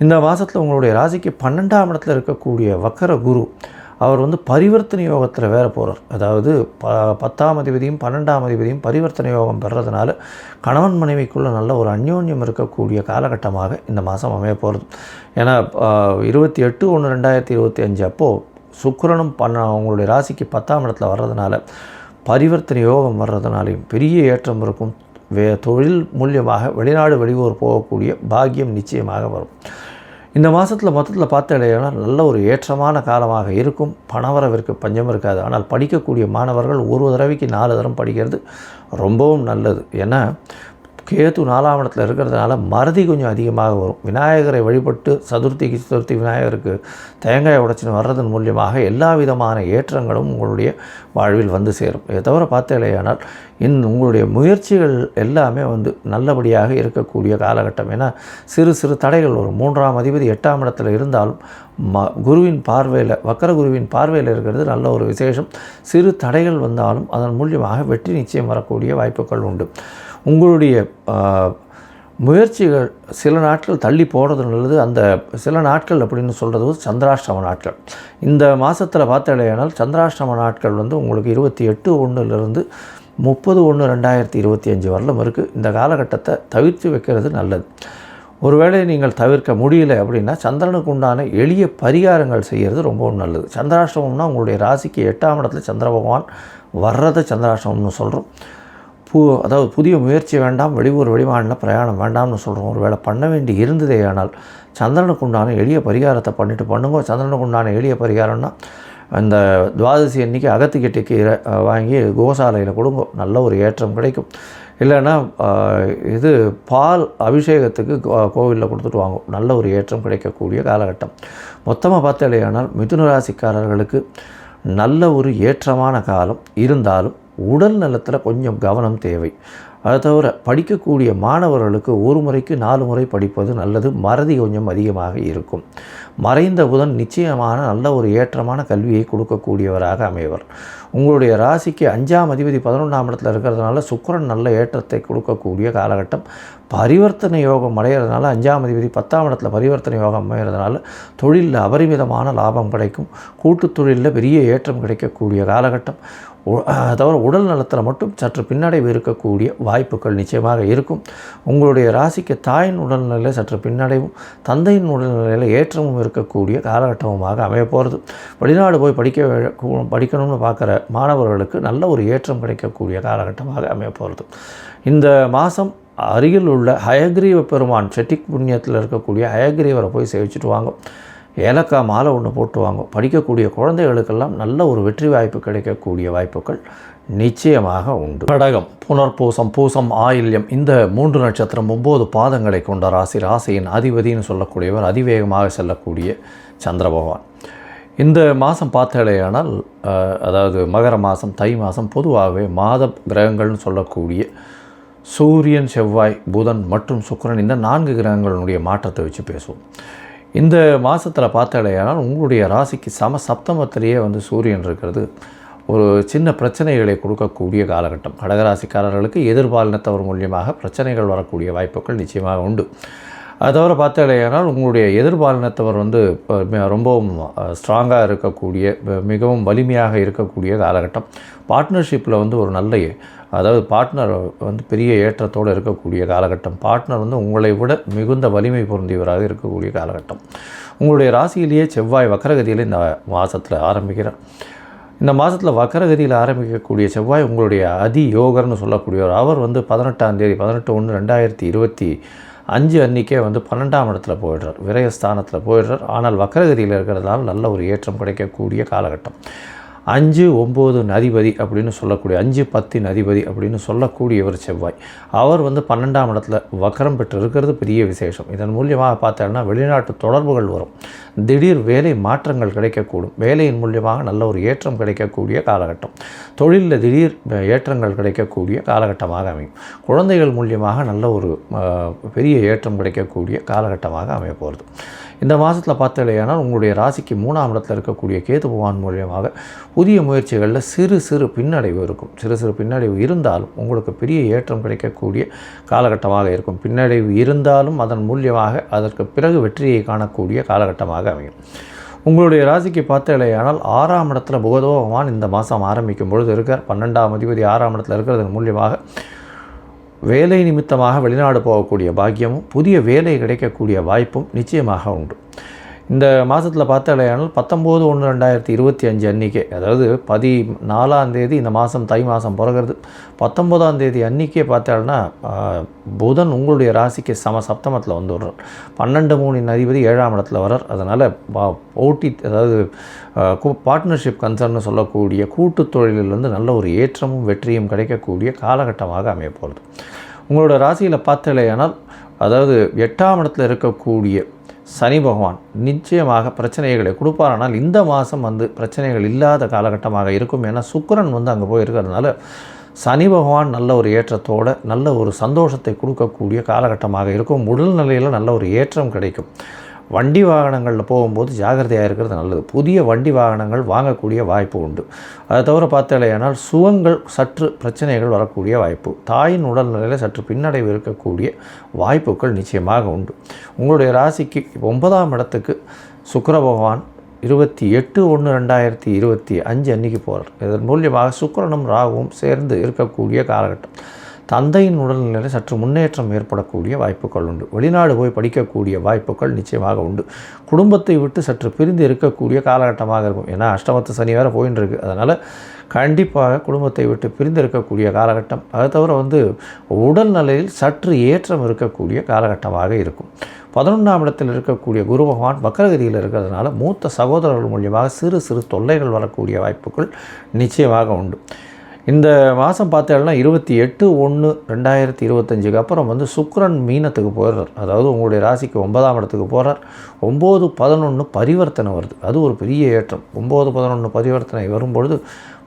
இந்த மாதத்தில் உங்களுடைய ராசிக்கு 12ஆம் இடத்துல இருக்கக்கூடிய வக்கர குரு அவர் பரிவர்த்தனை யோகத்தில் வேற போகிறார். அதாவது 10ஆம் அதிபதியும் 12ஆம் அதிபதியும் பரிவர்த்தனை யோகம் பெறுறதுனால கணவன் மனைவிக்குள்ளே நல்ல ஒரு அந்யோன்யம் இருக்கக்கூடிய காலகட்டமாக இந்த மாதம் அமைய போகிறது. ஏன்னா 28/1/2025 அப்போது சுக்கிரனும் உங்களுடைய ராசிக்கு 10ஆம் இடத்துல வர்றதுனால பரிவர்த்தனை யோகம் வர்றதுனாலையும் பெரிய ஏற்றம் இருக்கும். தொழில் மூலியமாக வெளிநாடு வெளியூர் போகக்கூடிய பாக்கியம் நிச்சயமாக வரும். இந்த மாதத்தில் மொத்தத்தில் பார்த்தாலேனா நல்ல ஒரு ஏற்றமான காலமாக இருக்கும். பணவரவிற்கு பஞ்சம் இருக்காது. ஆனால் படிக்கக்கூடிய மாணவர்கள் ஒரு தடவைக்கு 4 தரம் படிக்கிறது ரொம்பவும் நல்லது. ஏன்னா கேது 4ஆம் இடத்துல இருக்கிறதுனால மறதி கொஞ்சம் அதிகமாக வரும். விநாயகரை வழிபட்டு சதுர்த்தி விநாயகருக்கு தேங்காய் உடைச்சின்னு வர்றதன் மூலியமாக எல்லா விதமான ஏற்றங்களும் உங்களுடைய வாழ்வில் சேரும். இதை தவிர பார்த்தேலையானால் உங்களுடைய முயற்சிகள் எல்லாமே நல்லபடியாக இருக்கக்கூடிய காலகட்டம். ஏன்னா சிறு தடைகள் வரும். 3ஆம் அதிபதி 8ஆம் இடத்துல இருந்தாலும் குருவின் பார்வையில், வக்கர குருவின் பார்வையில் இருக்கிறது நல்ல ஒரு விசேஷம். சிறு தடைகள் வந்தாலும் அதன் மூலியமாக வெற்றி நிச்சயம் வரக்கூடிய வாய்ப்புகள் உண்டு. உங்களுடைய முயற்சிகள் சில நாட்கள் தள்ளி போடுறது நல்லது. அந்த சில நாட்கள் அப்படின்னு சொல்கிறது சந்திராஷ்டம நாட்கள். இந்த மாதத்தில் பார்த்தாலேயானால் சந்திராஷ்டம நாட்கள் உங்களுக்கு 28/1 30/1/2025 வரலும் இருக்குது. இந்த காலகட்டத்தை தவிர்த்து வைக்கிறது நல்லது. ஒருவேளை நீங்கள் தவிர்க்க முடியல அப்படின்னா சந்திரனுக்கு உண்டான எளிய பரிகாரங்கள் செய்கிறது ரொம்பவும் நல்லது. சந்திராஷ்டமம்னா உங்களுடைய ராசிக்கு 8ஆம் இடத்துல சந்திர பகவான் வர்றதை சந்திராஷ்டமம்னு சொல்கிறோம். அதாவது புதிய முயற்சி வேண்டாம், வெளியூர் வெளிமாநில பிரயாணம் வேண்டாம்னு சொல்கிறோம். ஒரு வேளை பண்ண வேண்டி இருந்ததே ஆனால் சந்திரனுக்கு உண்டான எளிய பரிகாரத்தை பண்ணிவிட்டு பண்ணுங்க. சந்திரனுக்கு உண்டான எளிய பரிகாரம்னா இந்த துவாதசி அன்றைக்கி அகத்துக்கிட்ட கீரை வாங்கி கோசாலையில் கொடுங்க, நல்ல ஒரு ஏற்றம் கிடைக்கும். இல்லைன்னா இது பால் அபிஷேகத்துக்கு கோவிலில் கொடுத்துட்டு வாங்க, நல்ல ஒரு ஏற்றம் கிடைக்கக்கூடிய காலகட்டம். மொத்தமாக பார்த்தாலேயானால் மிதுன ராசிக்காரர்களுக்கு நல்ல ஒரு ஏற்றமான காலம். இருந்தாலும் உடல் நலத்தில் கொஞ்சம் கவனம் தேவை. அதை தவிர படிக்கக்கூடிய மாணவர்களுக்கு ஒரு முறைக்கு 4 முறை படிப்பது நல்லது. மறதி கொஞ்சம் அதிகமாக இருக்கும். மறைந்த புதன் நிச்சயமான நல்ல ஒரு ஏற்றமான கல்வியை கொடுக்கக்கூடியவராக அமைவர். உங்களுடைய ராசிக்கு 5ஆம் அதிபதி 11ஆம் இடத்துல இருக்கிறதுனால சுக்கிரன் நல்ல ஏற்றத்தை கொடுக்கக்கூடிய காலகட்டம். பரிவர்த்தனை யோகம் அடைகிறதுனால 5ஆம் அதிபதி 10ஆம் இடத்துல பரிவர்த்தனை யோகம் அமைகிறதுனால தொழிலில் அபரிமிதமான லாபம் கிடைக்கும். கூட்டு தொழிலில் பெரிய ஏற்றம் கிடைக்கக்கூடிய காலகட்டம். தவிர உடல் நலத்தில் மட்டும் சற்று பின்னடைவு இருக்கக்கூடிய வாய்ப்புகள் நிச்சயமாக இருக்கும். உங்களுடைய ராசிக்கு தாயின் உடல்நிலையில் சற்று பின்னடைவும் தந்தையின் உடல்நிலையில் ஏற்றமும் இருக்கக்கூடிய காலகட்டமாக அமைய போகிறது. வெளிநாடு போய் படிக்கணும்னு பார்க்குற மாணவர்களுக்கு நல்ல ஒரு ஏற்றம் கிடைக்கக்கூடிய காலகட்டமாக அமைய போகிறது. இந்த மாதம் அருகில் உள்ள ஹயக்ரீவ பெருமான் செட்டிக் புண்ணியத்தில் இருக்கக்கூடிய ஹயக்ரீவரை போய் சேவிச்சுட்டு வாங்க. ஏலக்காய் மாலை ஒன்று போட்டு வாங்க. படிக்கக்கூடிய குழந்தைகளுக்கெல்லாம் நல்ல ஒரு வெற்றி வாய்ப்பு கிடைக்கக்கூடிய வாய்ப்புகள் நிச்சயமாக உண்டு. கடகம், புனர்பூசம், பூசம், ஆயில்யம் இந்த 3 நட்சத்திரம் 9 பாதங்களை கொண்ட ராசி. ராசியின் அதிபதினு சொல்லக்கூடியவர் அதிவேகமாக செல்லக்கூடிய சந்திர பகவான். இந்த மாதம் பார்த்தாலேயானால் அதாவது மகர மாதம், தை மாதம் பொதுவாகவே மாத கிரகங்கள்னு சொல்லக்கூடிய சூரியன், செவ்வாய், புதன் மற்றும் சுக்கிரன் இந்த 4 கிரகங்களுடைய மாற்றத்தை வச்சு பேசுவோம். இந்த மாதத்தில் பார்த்தாலேயானால் உங்களுடைய ராசிக்கு சப்தமத்திலேயே சூரியன் இருக்கிறது ஒரு சின்ன பிரச்சனைகளை கொடுக்கக்கூடிய காலகட்டம். கடகராசிக்காரர்களுக்கு எதிர்பாலினத்தவர் மூலியமாக பிரச்சனைகள் வரக்கூடிய வாய்ப்புகள் நிச்சயமாக உண்டு. அது தவிர பார்த்தாலேயானால் உங்களுடைய எதிர்பாலினத்தவர் ரொம்பவும் ஸ்ட்ராங்காக இருக்கக்கூடிய மிகவும் வலிமையாக இருக்கக்கூடிய காலகட்டம். பார்ட்னர்ஷிப்பில் ஒரு நல்ல அதாவது பார்ட்னர் பெரிய ஏற்றத்தோடு இருக்கக்கூடிய காலகட்டம். பார்ட்னர் உங்களை விட மிகுந்த வலிமை பொருந்தியவராக இருக்கக்கூடிய காலகட்டம். உங்களுடைய ராசியிலேயே செவ்வாய் வக்கரகதியில் இந்த மாதத்தில் ஆரம்பிக்கிறார். இந்த மாதத்தில் வக்கரகதியில் ஆரம்பிக்கக்கூடிய செவ்வாய் உங்களுடைய அதியோகர்னு சொல்லக்கூடியவர். அவர் 18ஆம் தேதி 18/1/2025 அன்றைக்கே 12ஆம் இடத்துல போயிடுறார், விரயஸ்தானத்தில் போயிடுறார். ஆனால் வக்கரகதியில் இருக்கிறதுனால நல்ல ஒரு ஏற்றம் கிடைக்கக்கூடிய காலகட்டம். 5, 9 அதிபதி அப்படின்னு சொல்லக்கூடிய 5, 10 அதிபதி அப்படின்னு சொல்லக்கூடியவர் செவ்வாய். அவர் 12ஆம் இடத்துல வக்கரம் பெற்று இருக்கிறது பெரிய விசேஷம். இதன் மூலியமாக பார்த்தோன்னா வெளிநாட்டு தொடர்புகள் வரும். திடீர் வேலை மாற்றங்கள் கிடைக்கக்கூடும். வேலையின் மூலியமாக நல்ல ஒரு ஏற்றம் கிடைக்கக்கூடிய காலகட்டம். தொழிலில் திடீர் ஏற்றங்கள் கிடைக்கக்கூடிய காலகட்டமாக அமையும். குழந்தைகள் மூலியமாக நல்ல ஒரு பெரிய ஏற்றம் கிடைக்கக்கூடிய காலகட்டமாக அமைய போகிறது. இந்த மாதத்தில் பார்த்தாலேயானால் உங்களுடைய ராசிக்கு 3ஆம் இடத்தில் இருக்கக்கூடிய கேது பகவான் மூலியமாக புதிய முயற்சிகளில் சிறு பின்னடைவு இருக்கும். சிறு பின்னடைவு இருந்தாலும் உங்களுக்கு பெரிய ஏற்றம் கிடைக்கக்கூடிய காலகட்டமாக இருக்கும். பின்னடைவு இருந்தாலும் அதன் மூலியமாக அதற்கு பிறகு வெற்றியை காணக்கூடிய காலகட்டமாக அமையும். உங்களுடைய ராசிக்கு பார்த்தாலேயானால் 6ஆம் இடத்துல புத பகவான் இந்த மாதம் ஆரம்பிக்கும் பொழுது இருக்கார். 12ஆம் அதிபதி 6ஆம் இடத்துல இருக்கிறதன் மூலியமாக வேலை நிமித்தமாக வெளிநாடு போகக்கூடிய பாக்கியமும் புதிய வேலை கிடைக்கக்கூடிய வாய்ப்பும் நிச்சயமாக உண்டு. இந்த மாதத்தில் பார்த்தாலேயானால் 19/1/2025 அன்றைக்கே, அதாவது 14ஆம் தேதி இந்த மாதம் தை மாதம் பிறகுறது. 19ஆம் தேதி அன்றைக்கே பார்த்தாலும்னா புதன் உங்களுடைய ராசிக்கு சப்தமத்தில் வந்துடுறார். 12/3 அதிபதி 7ஆம் இடத்துல வரார். அதனால் போட்டி, அதாவது பார்ட்னர்ஷிப் கன்சர்ன்னு சொல்லக்கூடிய கூட்டு தொழிலில் நல்ல ஒரு ஏற்றமும் வெற்றியும் கிடைக்கக்கூடிய காலகட்டமாக அமைய போகிறது. உங்களோட ராசியில் பார்த்தாலேயானால் அதாவது 8ஆம் இடத்துல இருக்கக்கூடிய சனி பகவான் நிச்சயமாக பிரச்சனைகளை கொடுப்பார். ஆனால் இந்த மாதம் பிரச்சனைகள் இல்லாத காலகட்டமாக இருக்கும். ஏன்னா சுக்கிரன் அங்கே போய் இருக்கிறதுனால சனி பகவான் நல்ல ஒரு ஏற்றத்தோடு நல்ல ஒரு சந்தோஷத்தை கொடுக்கக்கூடிய காலகட்டமாக இருக்கும். உடல்நிலையில் நல்ல ஒரு ஏற்றம் கிடைக்கும். வண்டி வாகனங்களில் போகும்போது ஜாகிரதையாக இருக்கிறது நல்லது. புதிய வண்டி வாகனங்கள் வாங்கக்கூடிய வாய்ப்பு உண்டு. அதை தவிர பார்த்தாலேயானால் சுகங்கள் சற்று பிரச்சனைகள் வரக்கூடிய வாய்ப்பு. தாயின் உடல்நிலையில் சற்று பின்னடைவு இருக்கக்கூடிய வாய்ப்புகள் நிச்சயமாக உண்டு. உங்களுடைய ராசிக்கு 9ஆம் இடத்துக்கு சுக்கிர பகவான் 28/1/2025 அன்றைக்கி போகிறார். இதன் மூலியமாக சுக்கிரனும் ராகுவும் சேர்ந்து இருக்கக்கூடிய காலகட்டம். தந்தையின் உடல்நிலையில் சற்று முன்னேற்றம் ஏற்படக்கூடிய வாய்ப்புகள் உண்டு. வெளிநாடு போய் படிக்கக்கூடிய வாய்ப்புகள் நிச்சயமாக உண்டு. குடும்பத்தை விட்டு சற்று பிரிந்து இருக்கக்கூடிய காலகட்டமாக இருக்கும். ஏன்னா அஷ்டமத்து சனி வேறு போயின்னு இருக்குது. அதனால் கண்டிப்பாக குடும்பத்தை விட்டு பிரிந்து இருக்கக்கூடிய காலகட்டம். அதை தவிர உடல்நிலையில் சற்று ஏற்றம் இருக்கக்கூடிய காலகட்டமாக இருக்கும். 11ஆம் இடத்தில் இருக்கக்கூடிய குரு பகவான் வக்ரகதியில் இருக்கிறதுனால மூத்த சகோதரர்கள் மூலியமாக சிறு சிறு தொல்லைகள் வரக்கூடிய வாய்ப்புகள் நிச்சயமாக உண்டு. இந்த மாதம் பார்த்தீங்கன்னா 28/1/2025 அப்புறம் சுக்கிரன் மீனத்துக்கு போயிடுறார். அதாவது உங்களுடைய ராசிக்கு 9ஆம் இடத்துக்கு போகிறார். 9-11 பரிவர்த்தனை வருது. அது ஒரு பெரிய ஏற்றம். 9-11 பரிவர்த்தனை வரும்பொழுது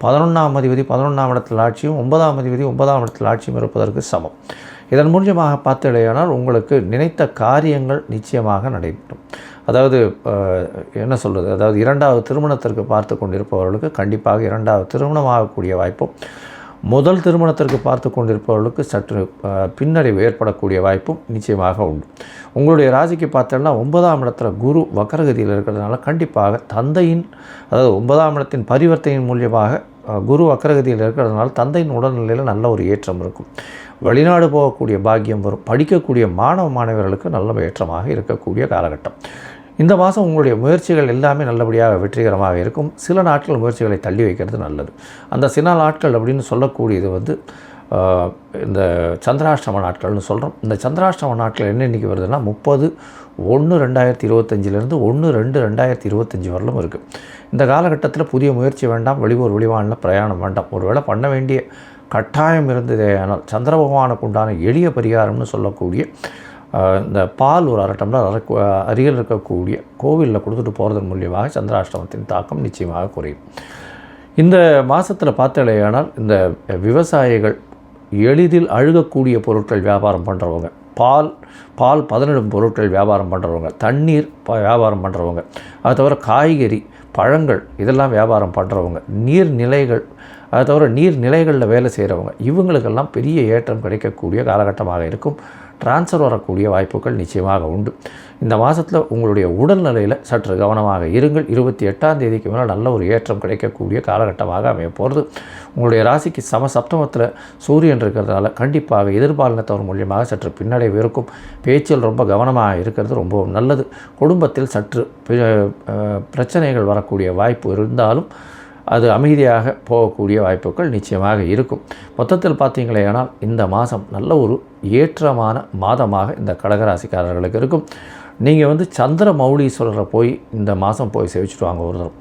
11ஆம் அதிபதி 11ஆம் இடத்தில் ஆட்சியும் 9ஆம் அதிபதி 9ஆம் இடத்தில் ஆட்சியும் இருப்பதற்கு சமம். இதன் மூலியமாக பார்த்தீங்கன்னா உங்களுக்கு நினைத்த காரியங்கள் நிச்சயமாக நடைபெறும். அதாவது என்ன சொல்கிறது, அதாவது 2வது திருமணத்திற்கு பார்த்து கொண்டிருப்பவர்களுக்கு கண்டிப்பாக 2வது திருமணமாகக்கூடிய வாய்ப்பும், முதல் திருமணத்திற்கு பார்த்து கொண்டிருப்பவர்களுக்கு சற்று பின்னடைவு ஏற்படக்கூடிய வாய்ப்பும் நிச்சயமாக உண்டு. உங்களுடைய ராசிக்கு பார்த்தோன்னா 9ஆம் இடத்துல குரு வக்ரகதியில் இருக்கிறதுனால கண்டிப்பாக தந்தையின், அதாவது 9ஆம் இடத்தின் பரிவர்த்தனையின் மூலியமாக குரு வக்ரகதியில் இருக்கிறதுனால தந்தையின் உடல்நிலையில் நல்ல ஒரு ஏற்றம் இருக்கும். வெளிநாடு போகக்கூடிய பாக்கியம் வரும். படிக்கக்கூடிய மாணவர்களுக்கு நல்ல ஏற்றமாக இருக்கக்கூடிய காலகட்டம். இந்த மாதம் உங்களுடைய முயற்சிகள் எல்லாமே நல்லபடியாக வெற்றிகரமாக இருக்கும். சில நாட்கள் முயற்சிகளை தள்ளி வைக்கிறது நல்லது. அந்த சில நாட்கள் அப்படின்னு சொல்லக்கூடியது இந்த சந்திராஷ்டம நாட்கள்னு சொல்கிறோம். இந்த சந்திராஷ்டம நாட்கள் என்னென்னைக்கு வருதுன்னா 30/1/2025 1/2/2025 வரலும் இருக்குது. இந்த காலகட்டத்தில் புதிய முயற்சி வேண்டாம். வெளிமாநில பிரயாணம் வேண்டாம். ஒருவேளை பண்ண வேண்டிய கட்டாயம் இருந்ததே ஆனால் சந்திர பகவானுக்கு உண்டான எளிய பரிகாரம்னு சொல்லக்கூடிய இந்த பால் ஒரு 1/2 டம்ளர் அருகில் இருக்கக்கூடிய கோவிலில் கொடுத்துட்டு போகிறதன் மூலியமாக சந்திராஷ்டமத்தின் தாக்கம் நிச்சயமாக குறையும். இந்த மாதத்தில் பார்த்தலையானால் இந்த விவசாயிகள், எளிதில் அழுகக்கூடிய பொருட்கள் வியாபாரம் பண்ணுறவங்க, பால் பதனிடும் பொருட்கள் வியாபாரம் பண்ணுறவங்க, தண்ணீர் வியாபாரம் பண்ணுறவங்க, அது தவிர காய்கறி, பழங்கள் இதெல்லாம் வியாபாரம் பண்ணுறவங்க, நீர்நிலைகள், அது தவிர நீர்நிலைகளில் வேலை செய்கிறவங்க, இவங்களுக்கெல்லாம் பெரிய ஏற்றம் கிடைக்கக்கூடிய காலகட்டமாக இருக்கும். டிரான்ஸ்ஃபர் வரக்கூடிய வாய்ப்புகள் நிச்சயமாக உண்டு. இந்த மாதத்தில் உங்களுடைய உடல்நிலையில் சற்று கவனமாக இருங்கள். 28ஆம் தேதிக்கு மேலே நல்ல ஒரு ஏற்றம் கிடைக்கக்கூடிய காலகட்டமாக அமைய போகிறது. உங்களுடைய ராசிக்கு சப்தமத்தில் சூரியன் இருக்கிறதுனால கண்டிப்பாக எதிர்பாலினத்தவர் மூலியமாக சற்று பின்னடைவு இருக்கும். பேச்சில் ரொம்ப கவனமாக இருக்கிறது ரொம்ப நல்லது. குடும்பத்தில் சற்று பிரச்சனைகள் வரக்கூடிய வாய்ப்பு இருந்தாலும் அது அமைதியாக போகக்கூடிய வாய்ப்புகள் நிச்சயமாக இருக்கும். மொத்தத்தில் பார்த்தீங்களேனால் இந்த மாதம் நல்ல ஒரு ஏற்றமான மாதமாக இந்த கடகராசிக்காரர்களுக்கு இருக்கும். நீங்கள் சந்திர மௌலீஸ்வரரை போய் இந்த மாதம் போய் சேவிச்சுட்டு வாங்க ஒரு தரம்.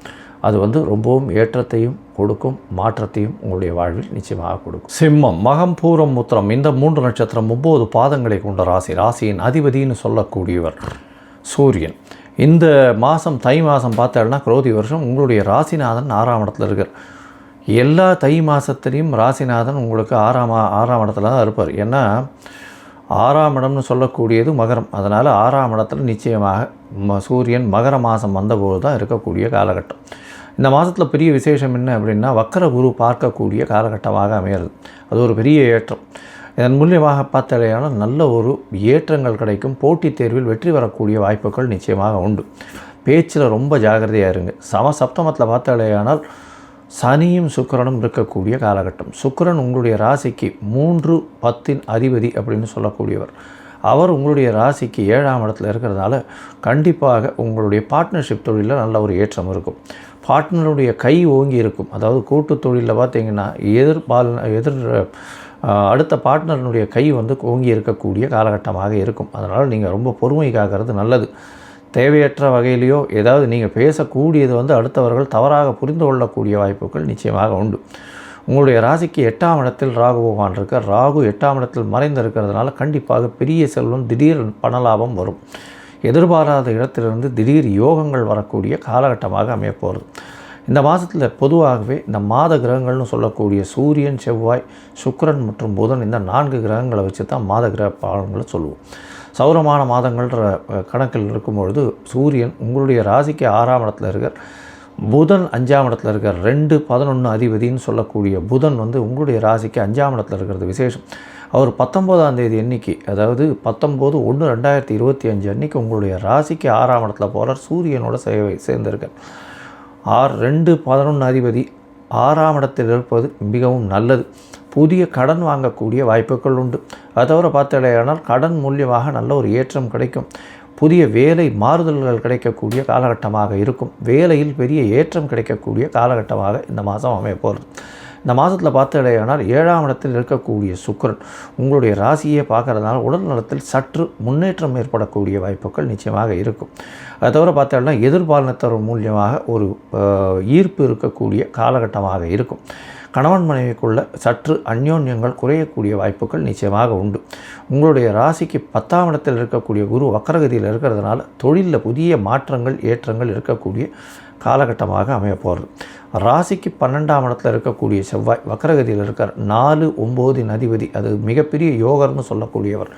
அது ரொம்பவும் ஏற்றத்தையும் கொடுக்கும், மாற்றத்தையும் உங்களுடைய வாழ்வில் நிச்சயமாக கொடுக்கும். சிம்மம், மகம், பூரம், உத்திரம் இந்த 3 நட்சத்திரம் 9 பாதங்களை கொண்ட ராசியின் அதிபதினு சொல்லக்கூடியவர் சூரியன். இந்த மாதம் தை மாதம் பார்த்தோம்னா குரோதி வருஷம் உங்களுடைய ராசிநாதன் 6ஆம் இடத்துல இருக்கார். எல்லா தை மாதத்துலேயும் ராசிநாதன் உங்களுக்கு ஆறாம் இடத்துல தான் இருப்பார். ஏன்னா 6ஆம் இடம்னு சொல்லக்கூடியது மகரம். அதனால் 6ஆம் இடத்துல நிச்சயமாக சூரியன் மகர மாதம் வந்தபோது தான் இருக்கக்கூடிய காலகட்டம். இந்த மாதத்தில் பெரிய விசேஷம் என்ன அப்படின்னா வக்கர குரு பார்க்கக்கூடிய காலகட்டமாக அமையிறது. அது ஒரு பெரிய ஏற்றம். இதன் மூலியமாக பார்த்தாலேயானால் நல்ல ஒரு ஏற்றங்கள் கிடைக்கும். போட்டித் தேர்வில் வெற்றி வரக்கூடிய வாய்ப்புகள் நிச்சயமாக உண்டு. பேச்சில் ரொம்ப ஜாகிரதையாக இருங்க. சப்தமத்தில் பார்த்தாலேயானால் சனியும் சுக்கிரனும் இருக்கக்கூடிய காலகட்டம். சுக்கிரன் உங்களுடைய ராசிக்கு 3-10 அதிபதி அப்படின்னு சொல்லக்கூடியவர். அவர் உங்களுடைய ராசிக்கு 7ஆம் இடத்துல இருக்கிறதுனால கண்டிப்பாக உங்களுடைய பார்ட்னர்ஷிப் தொழிலில் நல்ல ஒரு ஏற்றம் இருக்கும். பார்ட்னருடைய கை ஓங்கி இருக்கும். அதாவது கூட்டு தொழிலில் பார்த்தீங்கன்னா அடுத்த பார்ட்னருடைய கை ஓங்கி இருக்கக்கூடிய காலகட்டமாக இருக்கும். அதனால் நீங்கள் ரொம்ப பொறுமை காக்கிறது நல்லது. தேவையற்ற வகையிலையோ ஏதாவது நீங்கள் பேசக்கூடியது அடுத்தவர்கள் தவறாக புரிந்து கொள்ளக்கூடிய வாய்ப்புகள் நிச்சயமாக உண்டு. உங்களுடைய ராசிக்கு 8ஆம் இடத்தில் ராகு பகவான் இருக்கார். ராகு 8ஆம் இடத்தில் மறைந்து இருக்கிறதுனால கண்டிப்பாக பெரிய செல்வம், திடீர் பணலாபம் வரும். எதிர்பாராத இடத்திலிருந்து திடீர் யோகங்கள் வரக்கூடிய காலகட்டமாக அமையப்போகிறது. இந்த மாதத்தில் பொதுவாகவே இந்த மாத கிரகங்கள்னு சொல்லக்கூடிய சூரியன், செவ்வாய், சுக்கிரன் மற்றும் புதன் இந்த 4 கிரகங்களை வச்சு தான் மாத கிரக பாலங்களை சொல்லுவோம். சௌரமான மாதங்கள்ன்ற கணக்கில் இருக்கும்பொழுது சூரியன் உங்களுடைய ராசிக்கு 6ஆம் இடத்துல இருக்கார். புதன் 5ஆம் இடத்துல இருக்கார். 2-11 அதிபதினு சொல்லக்கூடிய புதன் வந்து உங்களுடைய ராசிக்கு 5ஆம் இடத்துல இருக்கிறது விசேஷம். அவர் 19ஆம் தேதி அன்னைக்கு, அதாவது 19/1/2025 அன்றைக்கி உங்களுடைய ராசிக்கு 6ஆம் இடத்துல போகிறார். சூரியனோட சேர்ந்திருக்கார். 2-11 அதிபதி 6ஆம் இடத்தில் இருப்பது மிகவும் நல்லது. புதிய கடன் வாங்கக்கூடிய வாய்ப்புகள் உண்டு. அதை தவிர பார்த்தாலேயானால் கடன் மூலியமாக நல்ல ஒரு ஏற்றம் கிடைக்கும். புதிய வேலை மாறுதல்கள் கிடைக்கக்கூடிய காலகட்டமாக இருக்கும். வேலையில் பெரிய ஏற்றம் கிடைக்கக்கூடிய காலகட்டமாக இந்த மாதம் அமைய போகிறது. இந்த மாதத்தில் பார்த்தாலேயானால் 7ஆம் இடத்தில் இருக்கக்கூடிய சுக்கிரன் உங்களுடைய ராசியை பார்க்கறதுனால உடல் நலத்தில் சற்று முன்னேற்றம் ஏற்படக்கூடிய வாய்ப்புகள் நிச்சயமாக இருக்கும். அதை தவிர பார்த்தாலும் எதிர்பாலினத்தவர் மூலியமாக ஒரு ஈர்ப்பு இருக்கக்கூடிய காலகட்டமாக இருக்கும். கணவன் மனைவிக்குள்ள சற்று அந்யோன்யங்கள் குறையக்கூடிய வாய்ப்புகள் நிச்சயமாக உண்டு. உங்களுடைய ராசிக்கு 10ஆம் இடத்தில் இருக்கக்கூடிய குரு வக்ரகதியில் இருக்கிறதுனால தொழிலில் புதிய மாற்றங்கள் ஏற்றங்கள் இருக்கக்கூடிய காலகட்டமாக அமைய போகிறது. ராசிக்கு 12ஆம் இடத்துல இருக்கக்கூடிய செவ்வாய் வக்ரகதியில் இருக்கார். 4-9 அதிபதி, அது மிகப்பெரிய யோகர்னு சொல்லக்கூடியவர்.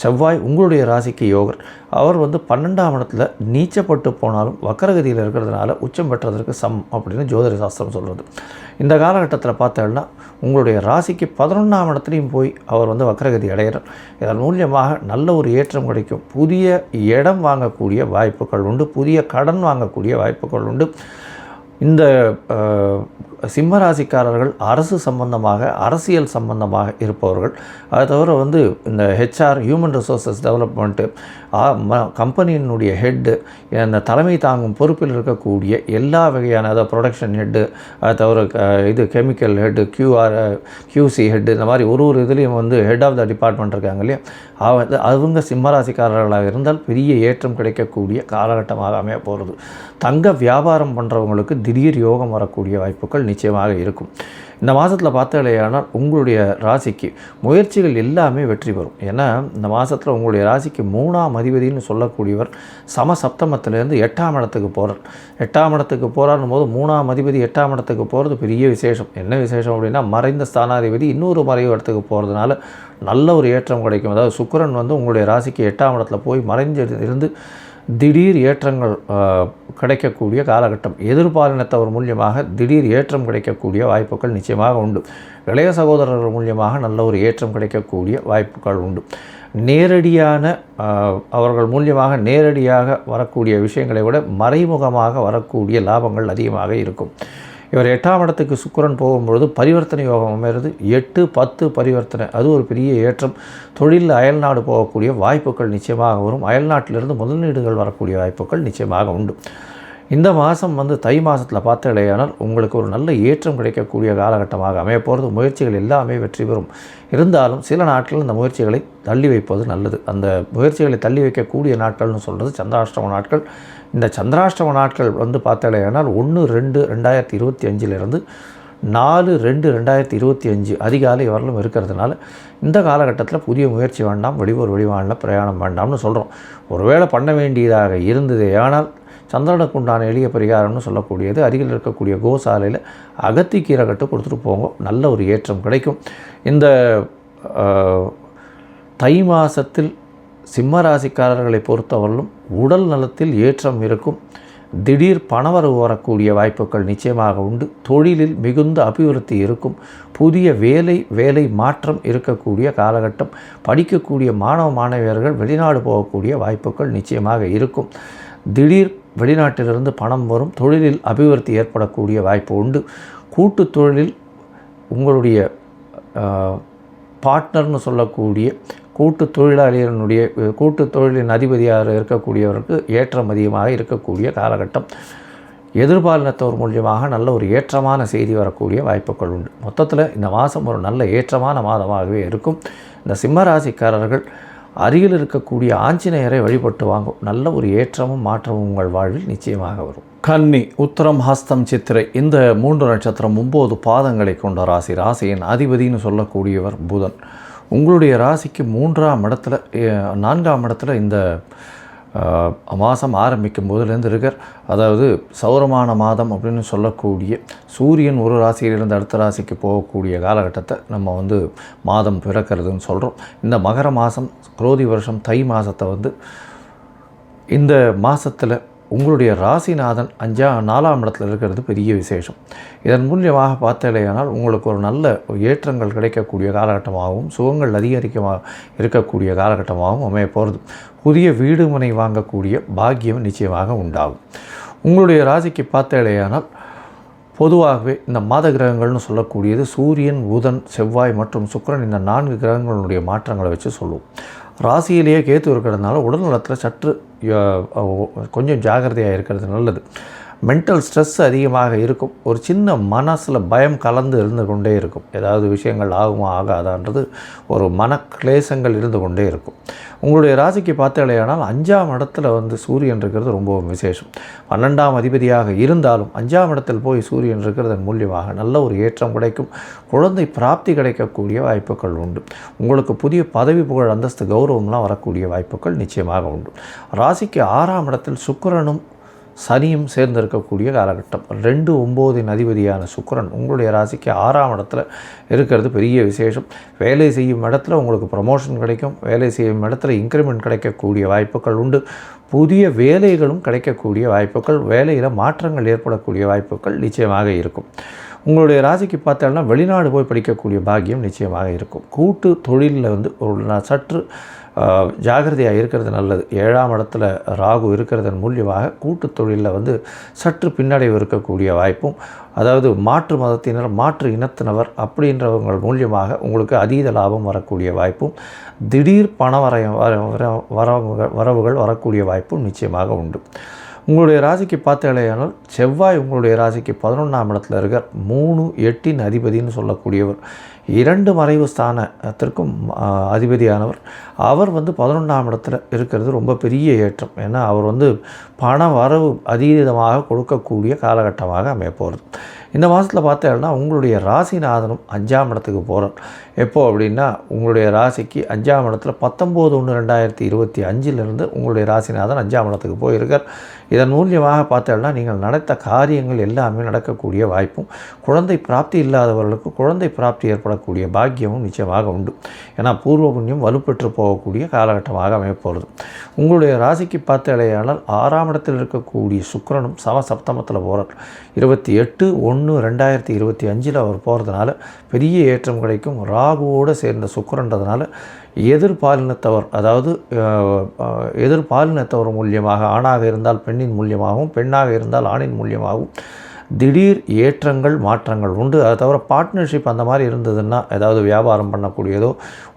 செவ்வாய் உங்களுடைய ராசிக்கு யோகர். அவர் வந்து 12ஆம் இடத்துல நீச்சப்பட்டு போனாலும் வக்ரகதியில் இருக்கிறதுனால உச்சம் பெற்றதற்கு அப்படின்னு ஜோதிட சாஸ்திரம் சொல்கிறது. இந்த காலகட்டத்தில் பார்த்தோம்னா உங்களுடைய ராசிக்கு 11ஆம் இடத்துலையும் போய் அவர் வந்து வக்ரகதி அடைகிறார். இதன் மூலியமாக நல்ல ஒரு ஏற்றம் கிடைக்கும். புதிய இடம் வாங்கக்கூடிய வாய்ப்புகள் உண்டு. புதிய கடன் வாங்கக்கூடிய வாய்ப்புகள் உண்டு. இந்த சிம்மராசிக்காரர்கள் அரசு சம்பந்தமாக அரசியல் சம்பந்தமாக இருப்பவர்கள், அதை தவிர வந்து இந்த ஹெச்ஆர் ஹியூமன் ரிசோர்ஸஸ் டெவலப்மெண்ட்டு, கம்பெனியினுடைய ஹெட்டு, இந்த தலைமை தாங்கும் பொறுப்பில் இருக்கக்கூடிய எல்லா வகையான அதாவது ப்ரொடக்ஷன் ஹெட்டு, அதை தவிர இது கெமிக்கல் ஹெட்டு, கியூசி ஹெட்டு, இந்த மாதிரி ஒரு இதுலேயும் வந்து ஹெட் ஆஃப் த டிபார்ட்மெண்ட் இருக்காங்க இல்லையா, அவங்க சிம்மராசிக்காரர்களாக இருந்தால் பெரிய ஏற்றம் கிடைக்கக்கூடிய காலகட்டமாக அமைய போகிறது. தங்க வியாபாரம் பண்ணுறவங்களுக்கு திடீர் யோகம் வரக்கூடிய வாய்ப்புகள் நிச்சயமாக இருக்கும். இந்த மாதத்தில் பார்த்தாலேயானால் உங்களுடைய ராசிக்கு முயற்சிகள் எல்லாமே வெற்றி பெறும். ஏன்னா இந்த மாதத்தில் உங்களுடைய ராசிக்கு 3ஆம் அதிபதினு சொல்லக்கூடியவர் சமசப்தமத்திலேருந்து 8ஆம் இடத்துக்கு போகிறார். 8ஆம் இடத்துக்கு போகிறாரும் போது 3ஆம் அதிபதி 8ஆம் இடத்துக்கு போகிறது பெரிய விசேஷம். என்ன விசேஷம் அப்படின்னா மறைந்த ஸ்தானாதிபதி இன்னொரு மறைவு இடத்துக்கு போகிறதுனால நல்ல ஒரு ஏற்றம் கிடைக்கும். அதாவது சுக்கிரன் வந்து உங்களுடைய ராசிக்கு 8ஆம் இடத்துல போய் மறைஞ்சு இருந்து திடீர் ஏற்றங்கள் கிடைக்கக்கூடிய காலகட்டம். எதிர்பாலினத்தவர் மூலியமாக திடீர் ஏற்றம் கிடைக்கக்கூடிய வாய்ப்புகள் நிச்சயமாக உண்டு. இளைய சகோதரர்கள் மூலியமாக நல்ல ஒரு ஏற்றம் கிடைக்கக்கூடிய வாய்ப்புகள் உண்டு. நேரடியான அவர்கள் மூலியமாக நேரடியாக வரக்கூடிய விஷயங்களை விட மறைமுகமாக வரக்கூடிய லாபங்கள் அதிகமாக இருக்கும். இவர் 8ஆம் இடத்துக்கு சுக்கிரன் போகும்பொழுது பரிவர்த்தனை யோகம் அமைகிறது. 8-10 பரிவர்த்தனை, அது ஒரு பெரிய ஏற்றம். தொழிலில் அயல்நாடு போகக்கூடிய வாய்ப்புகள் நிச்சயமாக வரும். அயல்நாட்டிலிருந்து முதலீடுகள் வரக்கூடிய வாய்ப்புகள் நிச்சயமாக உண்டு. இந்த மாதம் வந்து தை மாதத்தில் பார்த்தாலேயானால் உங்களுக்கு ஒரு நல்ல ஏற்றம் கிடைக்கக்கூடிய காலகட்டமாக அமைய போகிறது. முயற்சிகள் எல்லாமே வெற்றி பெறும். இருந்தாலும் சில நாட்கள் இந்த முயற்சிகளை தள்ளி வைப்பது நல்லது. அந்த முயற்சிகளை தள்ளி வைக்கக்கூடிய நாட்கள்னு சொல்கிறது சந்திராஷ்டம நாட்கள். இந்த சந்திராஷ்டம நாட்கள் வந்து பார்த்தாலேயானால் 1-2-2025 4-2-2025 அதிகாலை வரலும் இருக்கிறதுனால இந்த காலகட்டத்தில் புதிய முயற்சி வேண்டாம், வெளியூர் வெளிவானில் பிரயாணம் வேண்டாம்னு சொல்கிறோம். ஒருவேளை பண்ண வேண்டியதாக இருந்ததே ஆனால் சந்திரனுக்குண்டான எளிய பரிகாரம்னு சொல்லக்கூடியது அருகில் இருக்கக்கூடிய கோசாலையில் அகத்திக்கீரை கட்டு கொடுத்துட்டு போங்க, நல்ல ஒரு ஏற்றம் கிடைக்கும். இந்த தை மாதத்தில் சிம்மராசிக்காரர்களை பொறுத்தவரையிலும் உடல் நலத்தில் ஏற்றம் இருக்கும். திடீர் பணவரவு வரக்கூடிய வாய்ப்புகள் நிச்சயமாக உண்டு. தொழிலில் மிகுந்த அபிவிருத்தி இருக்கும். புதிய வேலை மாற்றம் இருக்கக்கூடிய காலகட்டம். படிக்கக்கூடிய மாணவ மாணவியர்கள் வெளிநாடு போகக்கூடிய வாய்ப்புகள் நிச்சயமாக இருக்கும். திடீர் வெளிநாட்டிலிருந்து பணம் வரும். தொழிலில் அபிவிருத்தி ஏற்படக்கூடிய வாய்ப்பு உண்டு. கூட்டு தொழிலில் உங்களுடைய பார்ட்னர்னு சொல்லக்கூடிய கூட்டு தொழிலாளியினுடைய கூட்டு தொழிலின் அதிபதியாக இருக்கக்கூடியவருக்கு ஏற்றம் அதிகமாக இருக்கக்கூடிய காலகட்டம். எதிர்பாலினத்தவர் மூலியமாக நல்ல ஒரு ஏற்றமான செய்தி வரக்கூடிய வாய்ப்புகள் உண்டு. மொத்தத்தில் இந்த மாதம் ஒரு நல்ல ஏற்றமான மாதமாகவே இருக்கும். இந்த சிம்மராசிக்காரர்கள் அருகில் இருக்கக்கூடிய ஆஞ்சநேயரை வழிபட்டு வாங்கும். நல்ல ஒரு ஏற்றமும் மாற்றமும் உங்கள் வாழ்வில் நிச்சயமாக வரும். கன்னி, உத்திரம், ஹஸ்தம், சித்திரை இந்த 3 நட்சத்திரம் 9 பாதங்களை கொண்ட ராசி. ராசியின் அதிபதினு சொல்லக்கூடியவர் புதன். உங்களுடைய ராசிக்கு 3ஆம் இடத்துல 4ஆம் இடத்துல இந்த மாதம் ஆரம்பிக்கும் போதுலேருந்து இருக்கார். அதாவது சௌரமான மாதம் அப்படின்னு சொல்லக்கூடிய சூரியன் ஒரு ராசியிலிருந்து அடுத்த ராசிக்கு போகக்கூடிய காலகட்டத்தை நம்ம வந்து மாதம் பிறக்கிறதுன்னு சொல்கிறோம். இந்த மகர மாதம் குரோதி வருஷம் தை மாதத்தை வந்து இந்த மாதத்தில் உங்களுடைய ராசிநாதன் 4ஆம் இடத்துல இருக்கிறது பெரிய விசேஷம். இதன் மூலியமாக பார்த்தலையானால் உங்களுக்கு ஒரு நல்ல ஏற்றங்கள் கிடைக்கக்கூடிய காலகட்டமாகவும் சுகங்கள் அதிகரிக்க இருக்கக்கூடிய காலகட்டமாகவும் அமைய போகிறது. புதிய வீடு மனை வாங்கக்கூடிய பாக்கியம் நிச்சயமாக உண்டாகும். உங்களுடைய ராசிக்கு பார்த்தலையானால் பொதுவாகவே இந்த மாத கிரகங்கள்னு சொல்லக்கூடியது சூரியன், புதன், செவ்வாய் மற்றும் சுக்கிரன், இந்த 4 கிரகங்களுடைய மாற்றங்களை வச்சு சொல்லுவோம். ராசியிலேயே கேத்து இருக்கிறதுனால உடல்நலத்தில் சற்று கொஞ்சம் ஜாகிரதையாக இருக்கிறது நல்லது. மென்டல் ஸ்ட்ரெஸ் அதிகமாக இருக்கும். ஒரு சின்ன மனசில் பயம் கலந்து இருந்து கொண்டே இருக்கும். ஏதாவது விஷயங்கள் ஆகுமா ஆகாதான்றது ஒரு மனக்லேசங்கள் இருந்து கொண்டே இருக்கும். உங்களுடைய ராசிக்கு பார்த்தலையானால் 5ஆம் இடத்துல சூரியன் இருக்கிறது ரொம்ப விசேஷம். 12ஆம் அதிபதியாக இருந்தாலும் 5ஆம் இடத்தில் போய் சூரியன் இருக்கிறதன் மூலியமாக நல்ல ஒரு ஏற்றம் கிடைக்கும். குழந்தை பிராப்தி கிடைக்கக்கூடிய வாய்ப்புகள் உண்டு. உங்களுக்கு புதிய பதவி, புகழ், அந்தஸ்து, கௌரவம்லாம் வரக்கூடிய வாய்ப்புகள் நிச்சயமாக உண்டு. ராசிக்கு 6ஆம் இடத்தில் சுக்கிரனும் சனியும் சேர்ந்திருக்கக்கூடிய காலகட்டம். 2, 9 அதிபதியான சுக்கிரன் உங்களுடைய ராசிக்கு 6ஆம் இடத்துல இருக்கிறது பெரிய விசேஷம். வேலை செய்யும் இடத்துல உங்களுக்கு ப்ரமோஷன் கிடைக்கும். வேலை செய்யும் இடத்துல இன்க்ரிமெண்ட் கிடைக்கக்கூடிய வாய்ப்புகள் உண்டு. புதிய வேலைகளும் கிடைக்கக்கூடிய வாய்ப்புகள், வேலையில் மாற்றங்கள் ஏற்படக்கூடிய வாய்ப்புகள் நிச்சயமாக இருக்கும். உங்களுடைய ராசிக்கு பார்த்தோம்னா வெளிநாடு போய் படிக்கக்கூடிய பாக்கியம் நிச்சயமாக இருக்கும். கூட்டு தொழிலில் ஒரு சற்று ஜாகிரதையாக இருக்கிறது நல்லது. 7ஆம் இடத்துல ராகு இருக்கிறதன் மூலியமாக கூட்டு தொழிலில் சற்று பின்னடைவு இருக்கக்கூடிய வாய்ப்பும், அதாவது மாற்று மதத்தினர், மாற்று இனத்தினவர் அப்படின்றவங்க மூலியமாக உங்களுக்கு அதீத லாபம் வரக்கூடிய வாய்ப்பும், திடீர் பண வரவுகள் வரக்கூடிய வாய்ப்பும் நிச்சயமாக உண்டு. உங்களுடைய ராசிக்கு பார்த்தலையானால் செவ்வாய் உங்களுடைய ராசிக்கு 11ஆம் இடத்துல இருக்கார். 3, 8 அதிபதினு சொல்லக்கூடியவர். 2 மறைவு ஸ்தானத்திற்கும் அதிபதியானவர். அவர் 11ஆம் இடத்துல இருக்கிறது ரொம்ப பெரிய ஏற்றம். ஏன்னா அவர் பண வரவு அதீதமாக கொடுக்கக்கூடிய காலகட்டமாக அமைய போகிறது. இந்த மாதத்தில் பார்த்தேன்னா உங்களுடைய ராசிநாதனும் 5ஆம் இடத்துக்கு போகிறார். எப்போ அப்படின்னா உங்களுடைய ராசிக்கு 5ஆம் இடத்துல 19/1/2025 உங்களுடைய ராசிநாதன் 5ஆம் இடத்துக்கு போயிருக்கார். இதன் மூலியமாக பார்த்தேன்னா நீங்கள் நடத்த காரியங்கள் எல்லாமே நடக்கக்கூடிய வாய்ப்பும், குழந்தை பிராப்தி இல்லாதவர்களுக்கு குழந்தை பிராப்தி ஏற்படக்கூடிய பாக்கியமும் நிச்சயமாக உண்டு. ஏன்னா பூர்வ புண்ணியம் வலுப்பெற்று போகக்கூடிய காலகட்டமாக அமையப்போகிறது. உங்களுடைய ராசிக்கு பார்த்தலையானால் 6ஆம் இடத்தில் இருக்கக்கூடிய சுக்கிரனும் சப்தமத்தில் போகிறார். 28/1/2025 அவர் போகிறதுனால பெரிய ஏற்றம் கிடைக்கும். ராகுவோடு சேர்ந்த சுக்கிரன்றதுனால எதிர்பாலினத்தவர், அதாவது எதிர்பாலினத்தவர் மூலியமாக, ஆணாக இருந்தால் பெண்ணின் மூலியமாகவும், பெண்ணாக இருந்தால் ஆணின் மூலியமாகவும் திடீர் ஏற்றங்கள் மாற்றங்கள் உண்டு. அதை தவிர பார்ட்னர்ஷிப் அந்த மாதிரி இருந்ததுன்னா, ஏதாவது வியாபாரம் பண்ணக்கூடியதோ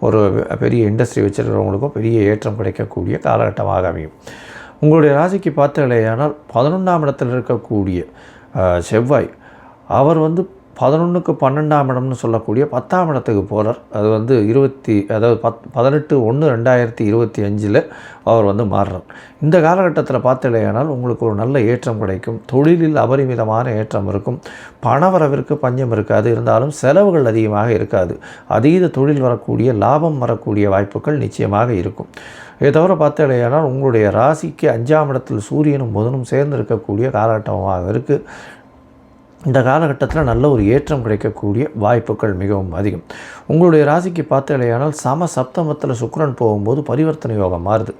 ஒரு பெரிய இண்டஸ்ட்ரி வச்சுருக்கிறவங்களுக்கோ பெரிய ஏற்றம் கிடைக்கக்கூடிய காலகட்டமாக அமையும். உங்களுடைய ராசிக்கு பார்த்தலையானால் 11ஆம் இடத்தில் இருக்கக்கூடிய செவ்வாய் அவர் 11க்கு 12ஆம் இடம்னு சொல்லக்கூடிய 10ஆம் இடத்துக்கு போகிறார். அது 18/1/2025 அவர் மாறுறார். இந்த காலகட்டத்தில் பார்த்தலையானால் உங்களுக்கு ஒரு நல்ல ஏற்றம் கிடைக்கும். தொழிலில் அபரிமிதமான ஏற்றம் இருக்கும். பணவரவிற்கு பஞ்சம் இருக்காது. இருந்தாலும் செலவுகள் அதிகமாக இருக்காது. அதீத தொழில் வரக்கூடிய, லாபம் வரக்கூடிய வாய்ப்புகள் நிச்சயமாக இருக்கும். இதை தவிர பார்த்தலையானால் உங்களுடைய ராசிக்கு 5ஆம் இடத்தில் சூரியனும் புதனும் சேர்ந்து இருக்கக்கூடிய காலகட்டமாக இருக்குது. இந்த காலகட்டத்தில் நல்ல ஒரு ஏற்றம் கிடைக்கக்கூடிய வாய்ப்புகள் மிகவும் அதிகம். உங்களுடைய ராசிக்கு பார்த்தலையானால் சப்தமத்தில் சுக்கிரன் போகும்போது பரிவர்த்தனை யோகம் மாறுது.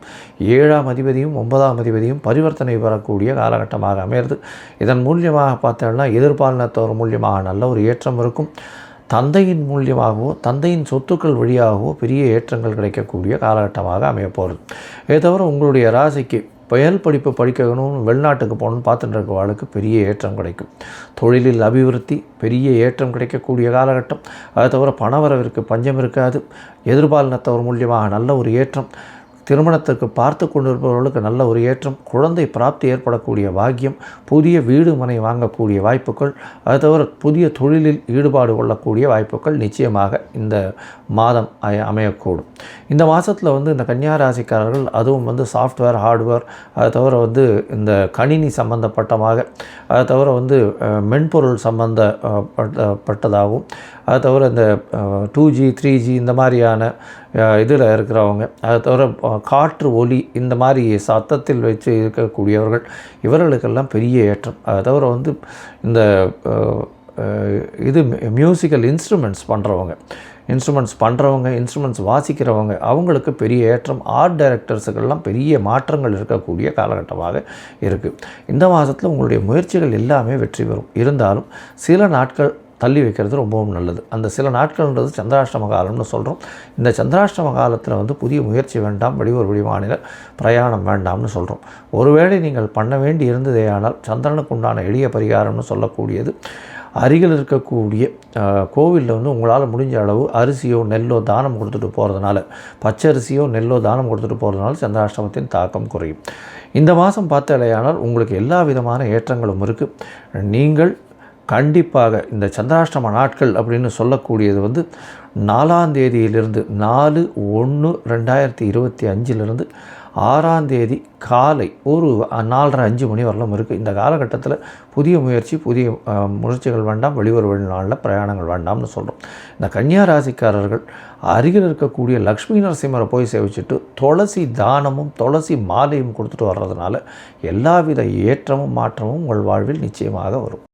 7ஆம் அதிபதியும் 9ஆம் அதிபதியும் பரிவர்த்தனை வரக்கூடிய காலகட்டமாக அமையிறது. இதன் மூலியமாக பார்த்தோம்னா எதிர்பாலினத்தவர் மூலியமாக நல்ல ஒரு ஏற்றம் இருக்கும். தந்தையின் மூலியமாகவோ, தந்தையின் சொத்துக்கள் வழியாகவோ பெரிய ஏற்றங்கள் கிடைக்கக்கூடிய காலகட்டமாக அமையப்போகிறது. இதை தவிர உங்களுடைய ராசிக்கு பயல் படிப்பு படிக்கணும், வெளிநாட்டுக்கு போகணும்னு பார்த்துட்டு இருக்கவாளுக்கு பெரிய ஏற்றம் கிடைக்கும். தொழிலில் அபிவிருத்தி, பெரிய ஏற்றம் கிடைக்கக்கூடிய காலகட்டம். அதை தவிர பணவரவிற்கு பஞ்சம் இருக்காது. எதிர்பாலினத்தவர் மூலியமாக நல்ல ஒரு ஏற்றம். திருமணத்திற்கு பார்த்து கொண்டிருப்பவர்களுக்கு நல்ல ஒரு ஏற்றம். குழந்தை பிராப்தி ஏற்படக்கூடிய பாக்கியம். புதிய வீடு மனை வாங்கக்கூடிய வாய்ப்புகள். அதை தவிர புதிய தொழிலில் ஈடுபாடு கொள்ளக்கூடிய வாய்ப்புகள் நிச்சயமாக இந்த மாதம் அமையக்கூடும். இந்த மாதத்தில் இந்த கன்னியா ராசிக்காரர்கள், அதுவும் சாஃப்ட்வேர், ஹார்ட்வேர், அதை தவிர இந்த கணினி சம்பந்தப்பட்டமாக, அதை தவிர மென்பொருள் சம்பந்தப்பட்டதாகவும், அதை தவிர இந்த 2G 3G இந்த மாதிரியான இதில் இருக்கிறவங்க, அதை தவிர காற்று, ஒலி இந்த மாதிரி சத்தத்தில் வச்சு இருக்கக்கூடியவர்கள், இவர்களுக்கெல்லாம் பெரிய ஏற்றம். அதை தவிர இந்த மியூசிக்கல் இன்ஸ்ட்ருமெண்ட்ஸ் பண்ணுறவங்க, இன்ஸ்ட்ருமெண்ட்ஸ் பண்ணுறவங்க, இன்ஸ்ட்ருமெண்ட்ஸ் வாசிக்கிறவங்க, அவங்களுக்கு பெரிய ஏற்றம், ஆர்ட் டைரக்டர்ஸுக்கெல்லாம் பெரிய மாற்றங்கள் இருக்கக்கூடிய காலகட்டமாக இருக்குது. இந்த மாதத்தில் உங்களுடைய முயற்சிகள் எல்லாமே வெற்றி பெறும். இருந்தாலும் சில நாட்கள் தள்ளி வைக்கிறது ரொம்பவும் நல்லது. அந்த சில நாட்கள்ன்றது சந்திராஷ்டம காலம்னு சொல்கிறோம். இந்த சந்திராஷ்டம காலத்தில் வந்து புதிய முயற்சி வேண்டாம், வெளியூர் வெளிமாநில பிரயாணம் வேண்டாம்னு சொல்கிறோம். ஒருவேளை நீங்கள் பண்ண வேண்டி இருந்ததேயானால் சந்திரனுக்கு உண்டான எளிய பரிகாரம்னு சொல்லக்கூடியது, அருகில் இருக்கக்கூடிய கோவிலில் வந்து உங்களால் முடிஞ்ச அளவு அரிசியோ நெல்லோ தானம் கொடுத்துட்டு போகிறதுனால, பச்சரிசியோ நெல்லோ தானம் கொடுத்துட்டு போகிறதுனால சந்திராஷ்டமத்தின் தாக்கம் குறையும். இந்த மாதம் பார்த்தாலேயானால் உங்களுக்கு எல்லா விதமான ஏற்றங்களும் இருக்குது. நீங்கள் கண்டிப்பாக இந்த சந்திராஷ்டம நாட்கள் அப்படின்னு சொல்லக்கூடியது வந்து 4ஆம் தேதியிலிருந்து 4/1/2025 6ஆம் தேதி காலை ஒரு 4:30-5 மணி வரலும் இருக்குது. இந்த காலகட்டத்தில் புதிய முயற்சிகள் வேண்டாம், வெளியூர் வெளிநாளில் பிரயாணங்கள் வேண்டாம்னு சொல்கிறோம். இந்த கன்னியா ராசிக்காரர்கள் அருகில் இருக்கக்கூடிய லக்ஷ்மி நரசிம்மரை போய் சேவிச்சுட்டு துளசி தானமும் துளசி மாலையும் கொடுத்துட்டு வர்றதுனால எல்லாவித ஏற்றமும் மாற்றமும் உங்கள் வாழ்வில் நிச்சயமாக வரும்.